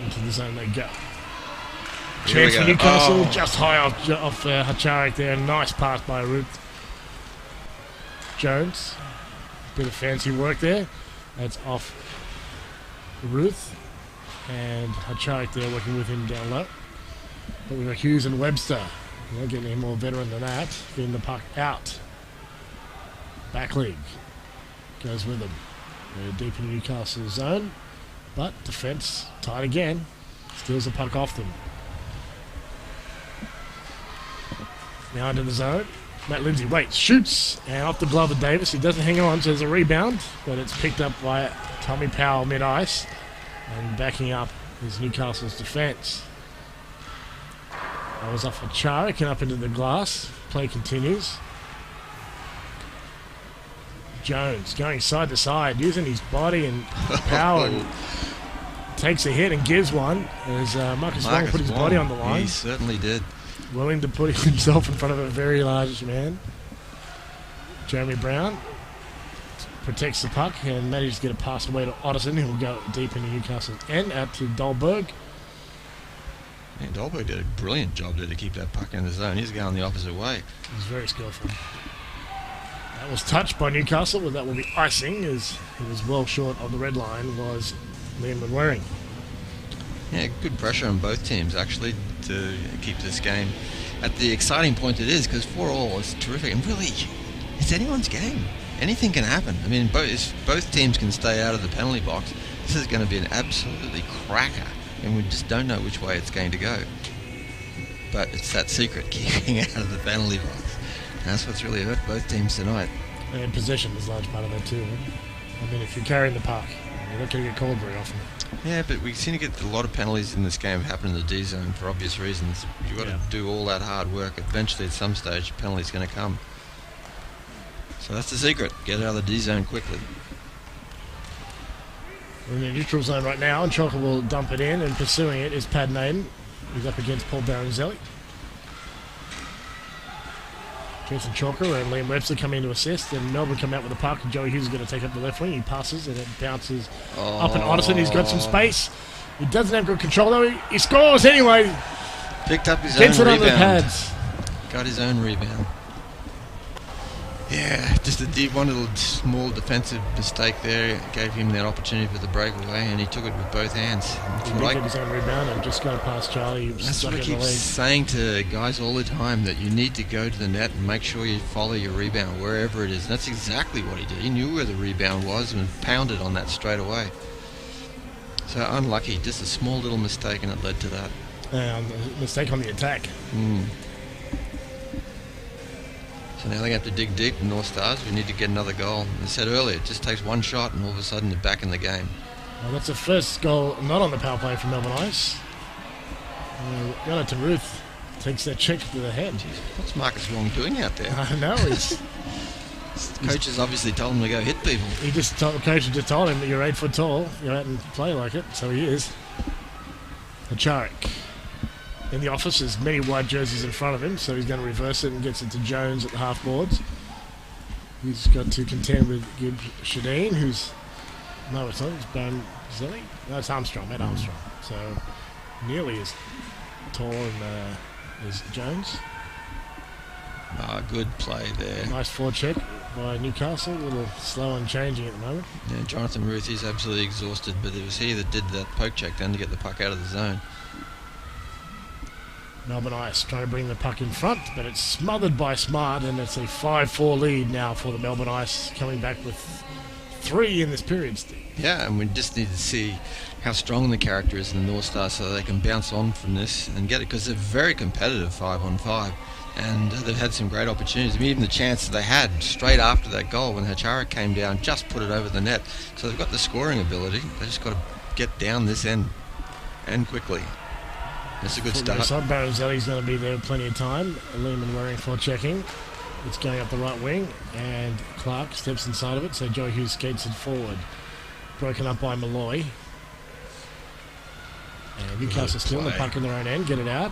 Speaker 4: Into the zone they go.
Speaker 1: Here we
Speaker 4: Chance for
Speaker 1: go.
Speaker 4: Newcastle,
Speaker 1: Oh.
Speaker 4: just high off Hacharik there. Nice pass by Ruth Jones. Bit of fancy work there. That's off Ruth. And Hacharik there working with him down low. But we've got Hughes and Webster. Not getting any more veteran than that. Getting the puck out. Back league. Goes with them. They're deep in Newcastle zone. But defence tight again. Steals the puck off them. Now into the zone. Matt Lindsay waits, shoots, and off the glove of Davis. He doesn't hang on, so there's a rebound, but it's picked up by Tommy Powell mid-ice. And backing up is Newcastle's defence. That was off a Charik and up into the glass. Play continues. Jones going side to side, using his body and power. And takes a hit and gives one as Marcus Wong put his body on the line.
Speaker 1: He certainly did.
Speaker 4: Willing to put himself in front of a very large man. Jeremy Brown protects the puck and manages to get a pass away to Otterson, who will go deep into Newcastle's end, out to Dahlberg.
Speaker 1: Yeah, Dahlberg did a brilliant job there to keep that puck in the zone. He's going the opposite way.
Speaker 4: He was very skillful. That was touched by Newcastle, but that will be icing, as he was well short of the red line, was Liam Waring.
Speaker 1: Yeah, good pressure on both teams, actually, to keep this game at the exciting point it is, because 4-all is terrific. And really, it's anyone's game. Anything can happen. I mean, both teams can stay out of the penalty box. This is going to be an absolutely cracker, and we just don't know which way it's going to go. But it's that secret, keeping out of the penalty box. And that's what's really hurt both teams tonight.
Speaker 4: And possession is a large part of that too. I mean, if you're carrying the puck, you're not going to get called very often.
Speaker 1: Yeah, but we seem to get a lot of penalties in this game happen in the D zone for obvious reasons. You've got to do all that hard work. Eventually, at some stage, a penalty's going to come. So that's the secret. Get out of the D zone quickly.
Speaker 4: We're in the neutral zone right now, and Chalker will dump it in, and pursuing it is Pad Naden. He's up against Paul Baronzelli. Jason Chalker and Liam Webster come in to assist, and Melbourne come out with the puck, and Joey Hughes is going to take up the left wing. He passes, and it bounces up, and Otterson, he's got some space. He doesn't have good control, though. He scores anyway.
Speaker 1: Picked up his
Speaker 4: Gets
Speaker 1: own
Speaker 4: it
Speaker 1: rebound.
Speaker 4: on the pads.
Speaker 1: Got his own rebound. Yeah, just one little small defensive mistake there gave him that opportunity for the breakaway, and he took it with both hands.
Speaker 4: He did get his own rebound and just got past Charlie. He was
Speaker 1: That's
Speaker 4: stuck
Speaker 1: what I
Speaker 4: in the
Speaker 1: keep
Speaker 4: leg.
Speaker 1: saying to guys all the time, that you need to go to the net and make sure you follow your rebound wherever it is. And that's exactly what he did. He knew where the rebound was and pounded on that straight away. So unlucky, just a small little mistake, and it led to that.
Speaker 4: Mistake on the attack.
Speaker 1: So now they have to dig deep in North Stars. We need to get another goal. As I said earlier, it just takes one shot and all of a sudden they're back in the game.
Speaker 4: Well, that's the first goal not on the power play from Melbourne Ice. Jonathan Ruth takes that check to the head.
Speaker 1: What's Marcus Wong doing out there?
Speaker 4: I know.
Speaker 1: Coaches obviously told him to go hit people.
Speaker 4: The coach just told him that you're 8 foot tall. Go out and play like it. So he is. Hacharik. in the office. There's many white jerseys in front of him, so he's going to reverse it and gets it to Jones at the half boards. He's got to contend with Gibbs Shadeen, who's... No, it's not. It's Banzelli. No, it's Armstrong. Matt Armstrong. So nearly as tall as Jones.
Speaker 1: Good play there.
Speaker 4: Nice forecheck by Newcastle. A little slow and changing at the moment.
Speaker 1: Yeah, Jonathan Ruth is absolutely exhausted, but it was he that did that poke check down to get the puck out of the zone.
Speaker 4: Melbourne Ice trying to bring the puck in front, but it's smothered by Smart, and it's a 5-4 lead now for the Melbourne Ice, coming back with 3 in this period, Steve.
Speaker 1: Yeah, and we just need to see how strong the character is in the North Stars so they can bounce on from this and get it, because they're very competitive 5-on-5, and they've had some great opportunities. I mean, even the chance that they had straight after that goal when Hacharak came down, just put it over the net. So they've got the scoring ability. They just got to get down this end and quickly. That's a good start.
Speaker 4: Baranzelli's going to be there plenty of time. Lehman wearing for checking. It's going up the right wing, and Clark steps inside of it, so Joe Hughes skates it forward. Broken up by Malloy. And Newcastle still in the puck in their own end, get it out.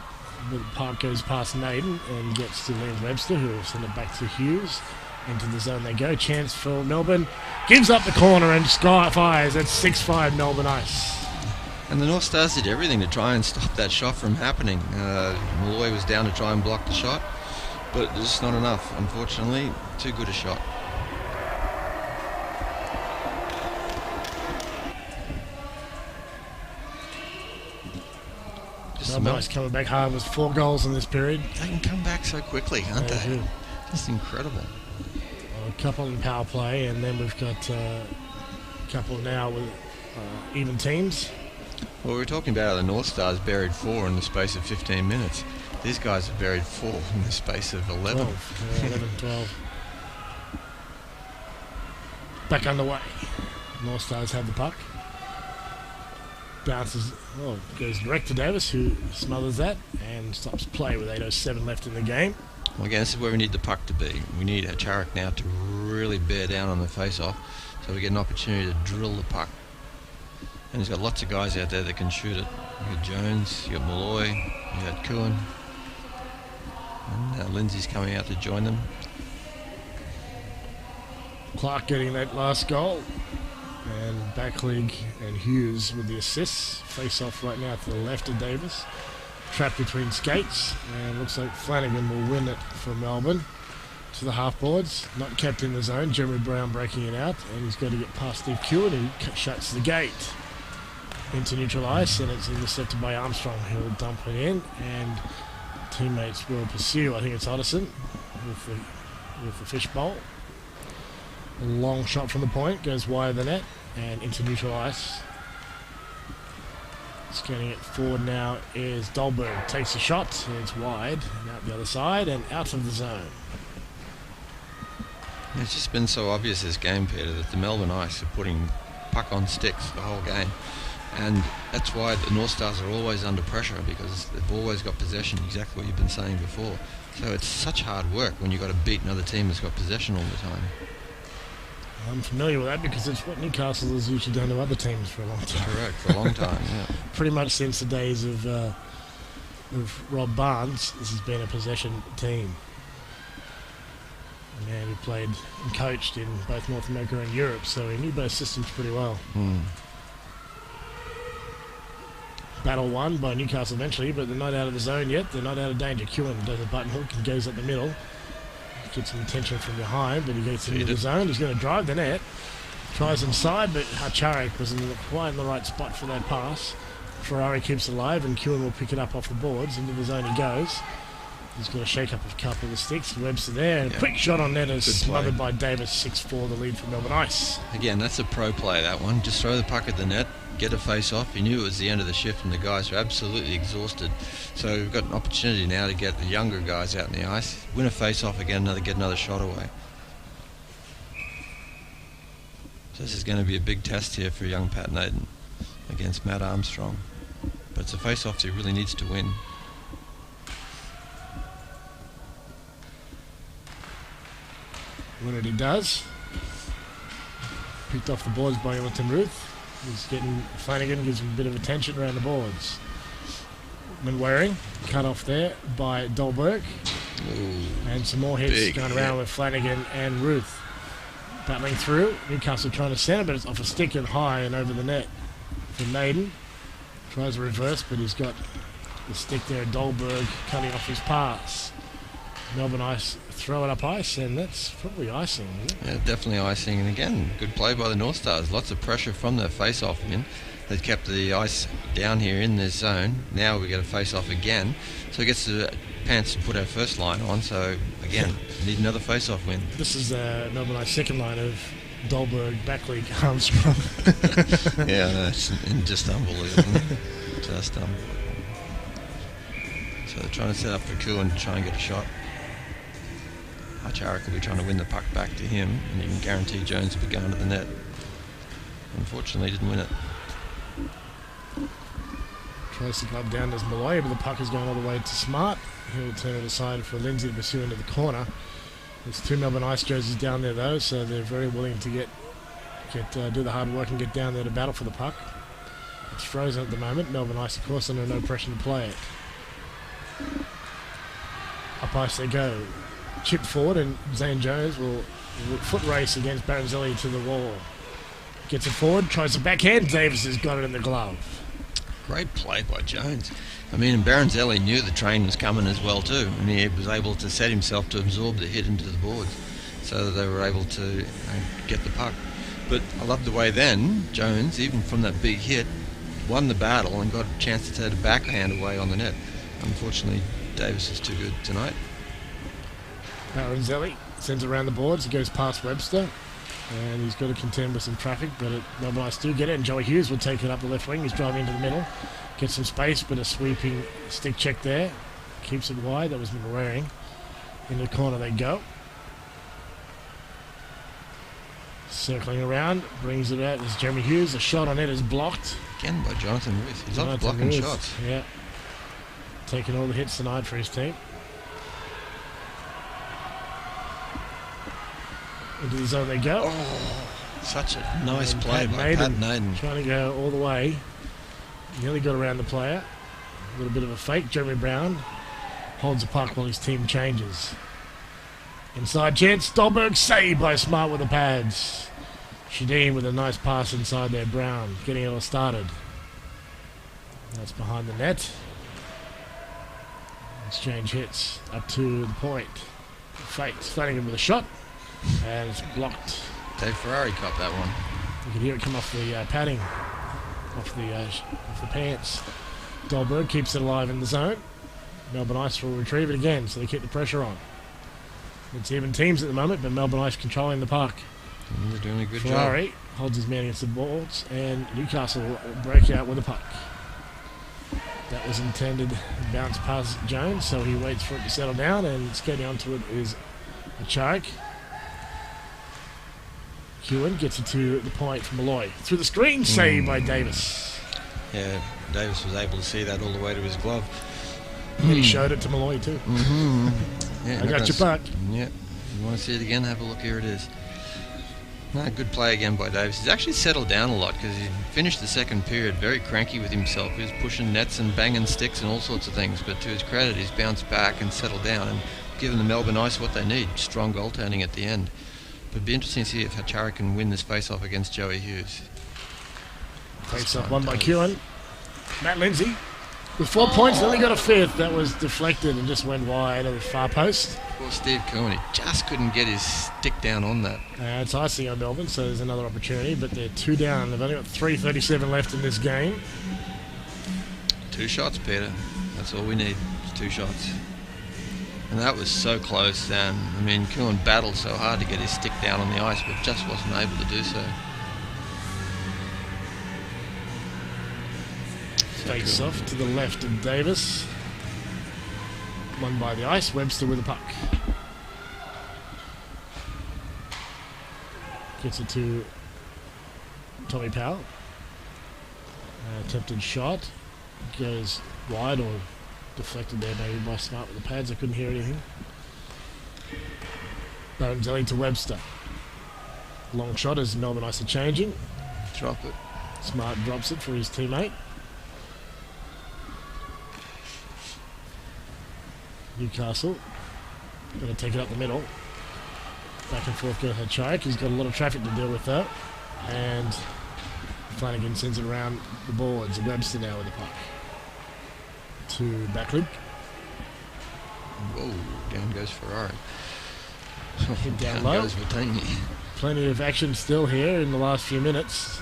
Speaker 4: The puck goes past Naden and gets to Liam Webster, who will send it back to Hughes. Into the zone they go. Chance for Melbourne. Gives up the corner and Sky fires. That's 6-5 Melbourne Ice.
Speaker 1: And the North Stars did everything to try and stop that shot from happening. Malloy was down to try and block the shot, but it's just not enough. Unfortunately, too good a shot.
Speaker 4: Melbourne Ice coming back hard with 4 goals in this period.
Speaker 1: They can come back so quickly, aren't they? Just incredible.
Speaker 4: A couple in power play, and then we've got a couple now with even teams.
Speaker 1: Well, we were talking about how the North Stars buried 4 in the space of 15 minutes. These guys have buried 4 in the space of 11.
Speaker 4: 12. Back underway. North Stars have the puck. Bounces, goes direct to Davis, who smothers that and stops play with 8:07 left in the game.
Speaker 1: Well, again, this is where we need the puck to be. We need Hacharak now to really bear down on the face-off so we get an opportunity to drill the puck. And he's got lots of guys out there that can shoot it. You got Jones, you got Malloy, you got Kuhn. And Lindsay's coming out to join them.
Speaker 4: Clark getting that last goal. And Backlig and Hughes with the assists. Face off right now to the left of Davis. Trapped between skates. And looks like Flanagan will win it for Melbourne. To the half boards. Not kept in the zone. Jeremy Brown breaking it out. And he's got to get past Steve Kewen, who shuts the gate. Into neutral ice, and it's intercepted by Armstrong, who will dump it in, and teammates will pursue. I think it's Otterson with the fishbowl. A long shot from the point, goes wide of the net, and into neutral ice. Scanning it forward now is Dolberg. Takes a shot, and it's wide, and out the other side, and out of the zone.
Speaker 1: It's just been so obvious this game, Peter, that the Melbourne Ice are putting puck on sticks the whole game. And that's why the North Stars are always under pressure, because they've always got possession, exactly what you've been saying before. So it's such hard work when you've got to beat another team that's got possession all the time.
Speaker 4: I'm familiar with that because it's what Newcastle has usually done to other teams for a long time.
Speaker 1: Correct, for a long time, yeah.
Speaker 4: Pretty much since the days of Rob Barnes, this has been a possession team. A man who played and coached in both North America and Europe, so he knew both systems pretty well. Battle won by Newcastle eventually, but they're not out of the zone yet. They're not out of danger. Kewen does a button hook and goes up the middle. Gets some attention from behind, but he gets into the zone. He's going to drive the net. Tries inside, but Hacharak was quite in the right spot for that pass. Ferrari keeps it alive, and Kewen will pick it up off the boards. Into the zone he goes. He's got to shake up a couple of the sticks. Webster there, and quick shot on net is smothered by Davis. 6-4, the lead for Melbourne Ice.
Speaker 1: Again, that's a pro play, that one. Just throw the puck at the net, get a face off. He knew it was the end of the shift, and the guys were absolutely exhausted. So we've got an opportunity now to get the younger guys out in the ice, win a face off again, get another shot away. So this is going to be a big test here for young Pat Naden against Matt Armstrong. But it's a face off he really needs to win.
Speaker 4: When it he does. Picked off the boards by Jonathan Ruth. He's getting Flanagan, gives him a bit of attention around the boards. Manwaring, cut off there by Dolberg. And some more hits going around with Flanagan and Ruth. Battling through. Newcastle trying to center, but it's off a stick and high and over the net for Naden. Tries a reverse, but he's got the stick there. Dolberg cutting off his pass. Melbourne Ice throw it up ice, and that's probably icing, isn't it?
Speaker 1: Yeah, definitely icing. And again, good play by the Northstars. Lots of pressure from their face-off win. They've kept the ice down here in this zone. Now we get a face-off again. So it gets the pants to put our first line on. So again, need another face-off win.
Speaker 4: This is Melbourne Ice second line of Dolberg, Backley, Armstrong.
Speaker 1: Yeah, that's just unbelievable. Just unbelievable. So they're trying to set up for Kuhn to try and get a shot. Hacharak will be trying to win the puck back to him, and you can guarantee Jones will be going to the net. Unfortunately, he didn't win it.
Speaker 4: Tries to club down as Malloy, but the puck is going all the way to Smart. He'll turn it aside for Lindsay to pursue into the corner. There's two Melbourne Ice jerseys down there though, so they're very willing to do the hard work and get down there to battle for the puck. It's frozen at the moment. Melbourne Ice, of course, under no pressure to play it. Up ice they go. Chip forward, and Zane Jones will foot race against Baranzelli to the wall. Gets it forward, tries the backhand. Davis has got it in the glove.
Speaker 1: Great play by Jones. I mean, and Baranzelli knew the train was coming as well too, and he was able to set himself to absorb the hit into the boards, so that they were able to get the puck. But I love the way then Jones, even from that big hit, won the battle and got a chance to take a backhand away on the net. Unfortunately, Davis is too good tonight.
Speaker 4: Baranzelli sends it around the boards. He goes past Webster, and he's got to contend with some traffic, but Melbourne Ice do get it, and Joey Hughes will take it up the left wing. He's driving into the middle, gets some space, but a sweeping stick check there. Keeps it wide. That was Manwaring. Into the corner they go. Circling around, brings it out as Jeremy Hughes. A shot on it is blocked.
Speaker 1: Again by Jonathan Ruth. He's off blocking shots.
Speaker 4: Yeah. Taking all the hits tonight for his team. Into the zone they go.
Speaker 1: Oh, such a nice play by Pat Naden.
Speaker 4: Trying to go all the way. Nearly got around the player. A little bit of a fake. Jeremy Brown holds the puck while his team changes. Inside chance. Stolberg saved by Smart with the pads. Shadeen with a nice pass inside there. Brown getting it all started. That's behind the net. Exchange hits up to the point. Fakes. Flanagan with a shot. And it's blocked.
Speaker 1: Dave Ferrari caught that one.
Speaker 4: You can hear it come off the padding, off the pants. Dolberg keeps it alive in the zone. Melbourne Ice will retrieve it again, so they keep the pressure on. It's even teams at the moment, but Melbourne Ice controlling the puck.
Speaker 1: They're doing a good job.
Speaker 4: Ferrari holds his man against the boards, and Newcastle will break out with the puck. That was intended to bounce past Jones, so he waits for it to settle down, and skating onto it is a choke. Ewan gets it to the point from Malloy. Through the screen, saved by Davis.
Speaker 1: Yeah, Davis was able to see that all the way to his glove.
Speaker 4: He showed it to Malloy too.
Speaker 1: Yeah,
Speaker 4: I got your puck.
Speaker 1: Yeah, you want to see it again? Have a look. Here it is. No, good play again by Davis. He's actually settled down a lot because he finished the second period very cranky with himself. He was pushing nets and banging sticks and all sorts of things. But to his credit, he's bounced back and settled down and given the Melbourne Ice what they need. Strong goaltending at the end. But it'd be interesting to see if Hacharak can win this face-off against Joey Hughes.
Speaker 4: Face-off won by Kewen. Matt Lindsay with 4 points, only got a fifth. That was deflected and just went wide of the far post.
Speaker 1: Poor Steve Cohen, he just couldn't get his stick down on that.
Speaker 4: It's icing on Melbourne, so there's another opportunity, but they're 2 down. They've only got 3:37 left in this game.
Speaker 1: 2 shots, Peter. That's all we need, is 2 shots. And that was so close. I mean, Cohen battled so hard to get his stick down on the ice, but just wasn't able to do so.
Speaker 4: Face off to the left of Davis. Won by the ice. Webster with the puck. Gets it to Tommy Powell. Attempted shot. Goes wide or deflected there maybe by Smart with the pads. I couldn't hear anything. Baranzelli to Webster. Long shot as Melbourne Ice are changing.
Speaker 1: Drop it.
Speaker 4: Smart drops it for his teammate. Newcastle. Going to take it up the middle. Back and forth goes Hachaik. He's got a lot of traffic to deal with though. And Flanagan sends it around the boards. Webster now with the puck. To Backloop.
Speaker 1: Whoa, down goes Ferrari.
Speaker 4: Hit down low.
Speaker 1: Goes Vitani.
Speaker 4: Plenty of action still here in the last few minutes.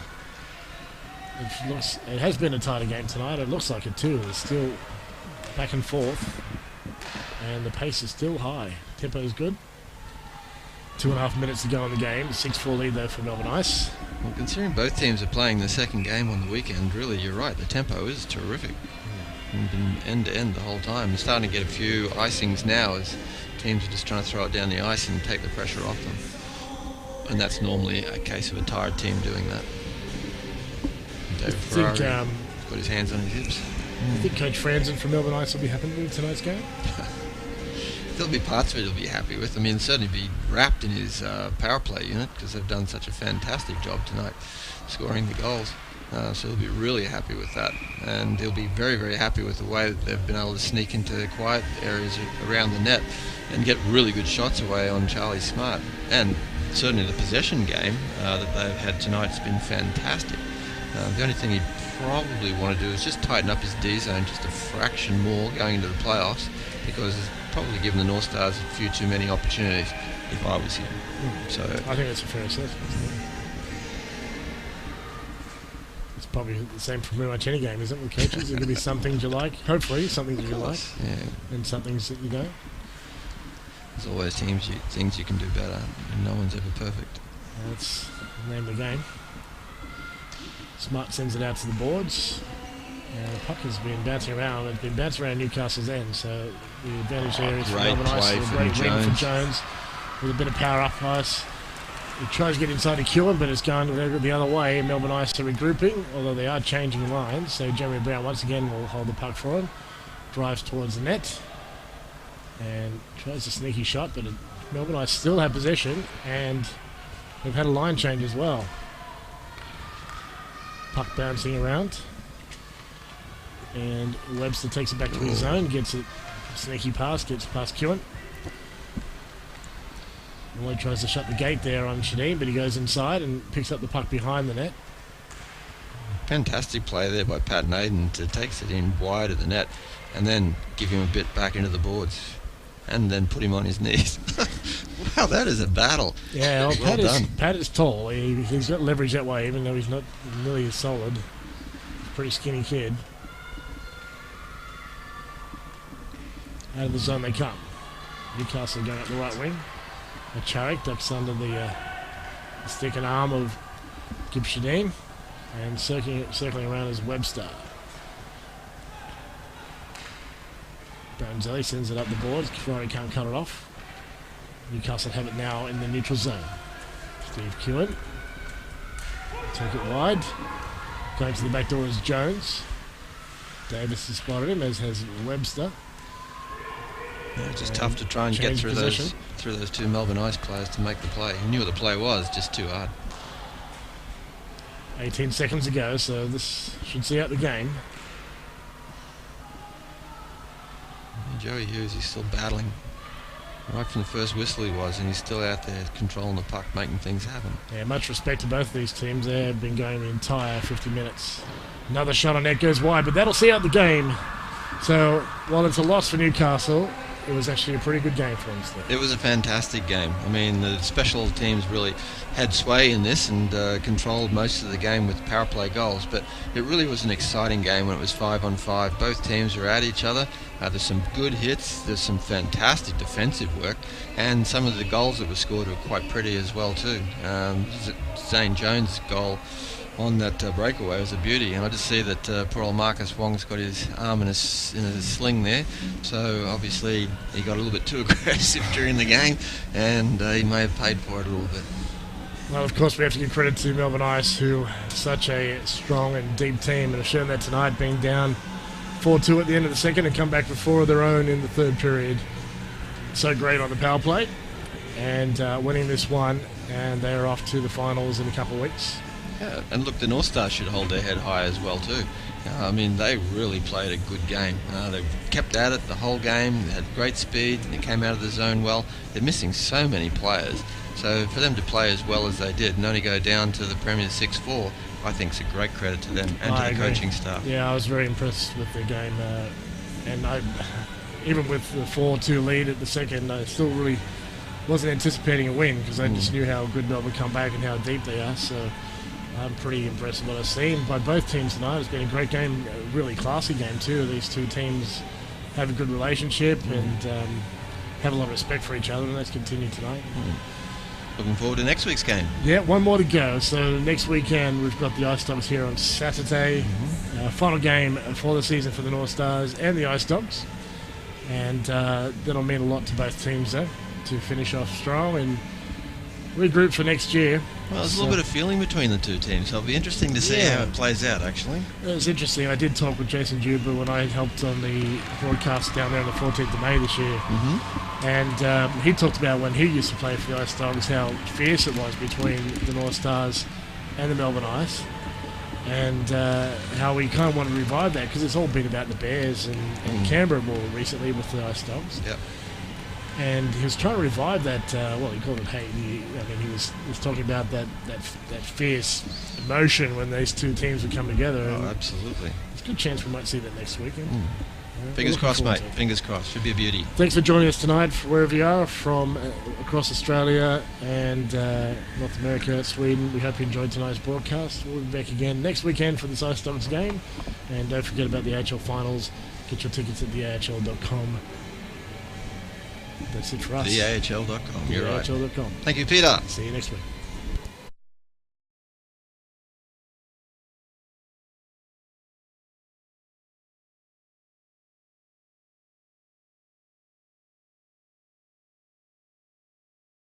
Speaker 4: It has been a tighter game tonight. It looks like it too. It's still back and forth. And the pace is still high. Tempo is good. 2.5 minutes to go in the game. 6-4 lead though for Melbourne Ice.
Speaker 1: Well, considering both teams are playing the second game on the weekend, really, you're right. The tempo is terrific. And been end to end the whole time. We're starting to get a few icings now as teams are just trying to throw it down the ice and take the pressure off them. And that's normally a case of a tired team doing that. David Ferrari got his hands on his hips.
Speaker 4: I think Coach Franzen from Melbourne Ice will be happy with tonight's game.
Speaker 1: There'll be parts of it he'll be happy with. I mean, certainly be wrapped in his power play unit because they've done such a fantastic job tonight scoring the goals. So he'll be really happy with that. And he'll be very, very happy with the way that they've been able to sneak into quiet areas around the net and get really good shots away on Charlie Smart. And certainly the possession game that they've had tonight has been fantastic. The only thing he'd probably want to do is just tighten up his D zone just a fraction more going into the playoffs, because it's probably given the North Stars a few too many opportunities if I was him. So
Speaker 4: I think that's a fair assessment. It's probably the same for pretty much any game, isn't it, with coaches? There could be some things you like, hopefully, some things you like, and some things that you don't.
Speaker 1: There's always things you can do better, and no one's ever perfect.
Speaker 4: That's the name of the game. Smart sends it out to the boards. And the puck has been bouncing around. It's been bouncing around Newcastle's end, so the advantage here is for Melbourne Ice. A great ring for Jones with a bit of power up ice. He tries to get inside to Kewen, but it's going the other way. Melbourne Ice are regrouping, although they are changing lines. So Jeremy Brown once again will hold the puck for him. Drives towards the net and tries a sneaky shot, but Melbourne Ice still have possession, and they've had a line change as well. Puck bouncing around. And Webster takes it back to his zone, gets it, sneaky pass, gets past Kewen. Lloyd tries to shut the gate there on Shadeen, but he goes inside and picks up the puck behind the net.
Speaker 1: Fantastic play there by Pat Naden to take it in wide of the net and then give him a bit back into the boards and then put him on his knees. Wow, that is a battle.
Speaker 4: Yeah,
Speaker 1: well
Speaker 4: Pat is tall. He's got leverage that way, even though he's not nearly as solid. He's a pretty skinny kid. Out of the zone they come. Newcastle going up the right wing. Charik ducks under the stick and arm of Gib Shadeen, and circling around is Webster. Bonzelli sends it up the boards. Ferrari can't cut it off. Newcastle have it now in the neutral zone. Steve Kewen. Take it wide. Going to the back door is Jones. Davis has spotted him, as has Webster.
Speaker 1: Yeah, it's just tough to try and get through those two Melbourne Ice players to make the play. He knew what the play was, just too hard.
Speaker 4: 18 seconds to go, so this should see out the game.
Speaker 1: Joey Hughes, he's still battling. Right from the first whistle he was, and he's still out there controlling the puck, making things happen.
Speaker 4: Yeah, much respect to both of these teams. They have been going the entire 50 minutes. Another shot on net goes wide, but that'll see out the game. So while it's a loss for Newcastle, it was actually a pretty good game for them still.
Speaker 1: It was a fantastic game. I mean, the special teams really had sway in this and controlled most of the game with power play goals, but it really was an exciting game when it was 5-on-5. Both teams were at each other. There's some good hits, there's some fantastic defensive work, and some of the goals that were scored were quite pretty as well too. Zane Jones' goal on that breakaway was a beauty, and I just see that poor old Marcus Wong's got his arm in a sling there, so obviously he got a little bit too aggressive during the game, and he may have paid for it a little bit.
Speaker 4: Well, of course, we have to give credit to Melbourne Ice, who are such a strong and deep team, and have shown that tonight, being down 4-2 at the end of the second and come back with 4 of their own in the third period. So great on the power play, and winning this one, and they are off to the finals in a couple of weeks.
Speaker 1: Yeah, and look, the North Stars should hold their head high as well too. I mean, they really played a good game. They kept at it the whole game. They had great speed. They came out of the zone well. They're missing so many players. So for them to play as well as they did and only go down to the Premier 6-4, I think is a great credit to them and to the coaching staff.
Speaker 4: Yeah, I was very impressed with the game. And even with the 4-2 lead at the second, I still really wasn't anticipating a win because I just knew how good Melbourne come back and how deep they are. So I'm pretty impressed with what I've seen by both teams tonight. It's been a great game, a really classy game too. These two teams have a good relationship and have a lot of respect for each other, and that's continued tonight.
Speaker 1: Looking forward to next week's game.
Speaker 4: Yeah, one more to go. So next weekend we've got the Ice Dogs here on Saturday. Final game for the season for the North Stars and the Ice Dogs. And that'll mean a lot to both teams though, to finish off strong and regroup for next year.
Speaker 1: Well, there's a little bit of feeling between the two teams, so it'll be interesting to see how it plays out, actually.
Speaker 4: It was interesting. I did talk with Jason Juba when I helped on the broadcast down there on the 14th of May this year. And he talked about when he used to play for the Ice Dogs, how fierce it was between the North Stars and the Melbourne Ice. And how we kind of want to revive that because it's all been about the Bears and Canberra more recently with the Ice Dogs.
Speaker 1: Yep.
Speaker 4: And he was trying to revive that, he called it hate. He was talking about that fierce emotion when these two teams would come together.
Speaker 1: Oh, absolutely.
Speaker 4: It's a good chance we might see that next weekend.
Speaker 1: Fingers crossed, mate. Fingers crossed. Should be a beauty.
Speaker 4: Thanks for joining us tonight, wherever you are, from across Australia and North America, Sweden. We hope you enjoyed tonight's broadcast. We'll be back again next weekend for the Ice Dogs game. And don't forget about the AHL finals. Get your tickets at theahl.com. That's it for us.
Speaker 1: theahl.com. You're right.
Speaker 4: theahl.com.
Speaker 1: Thank you, Peter.
Speaker 4: See you next week.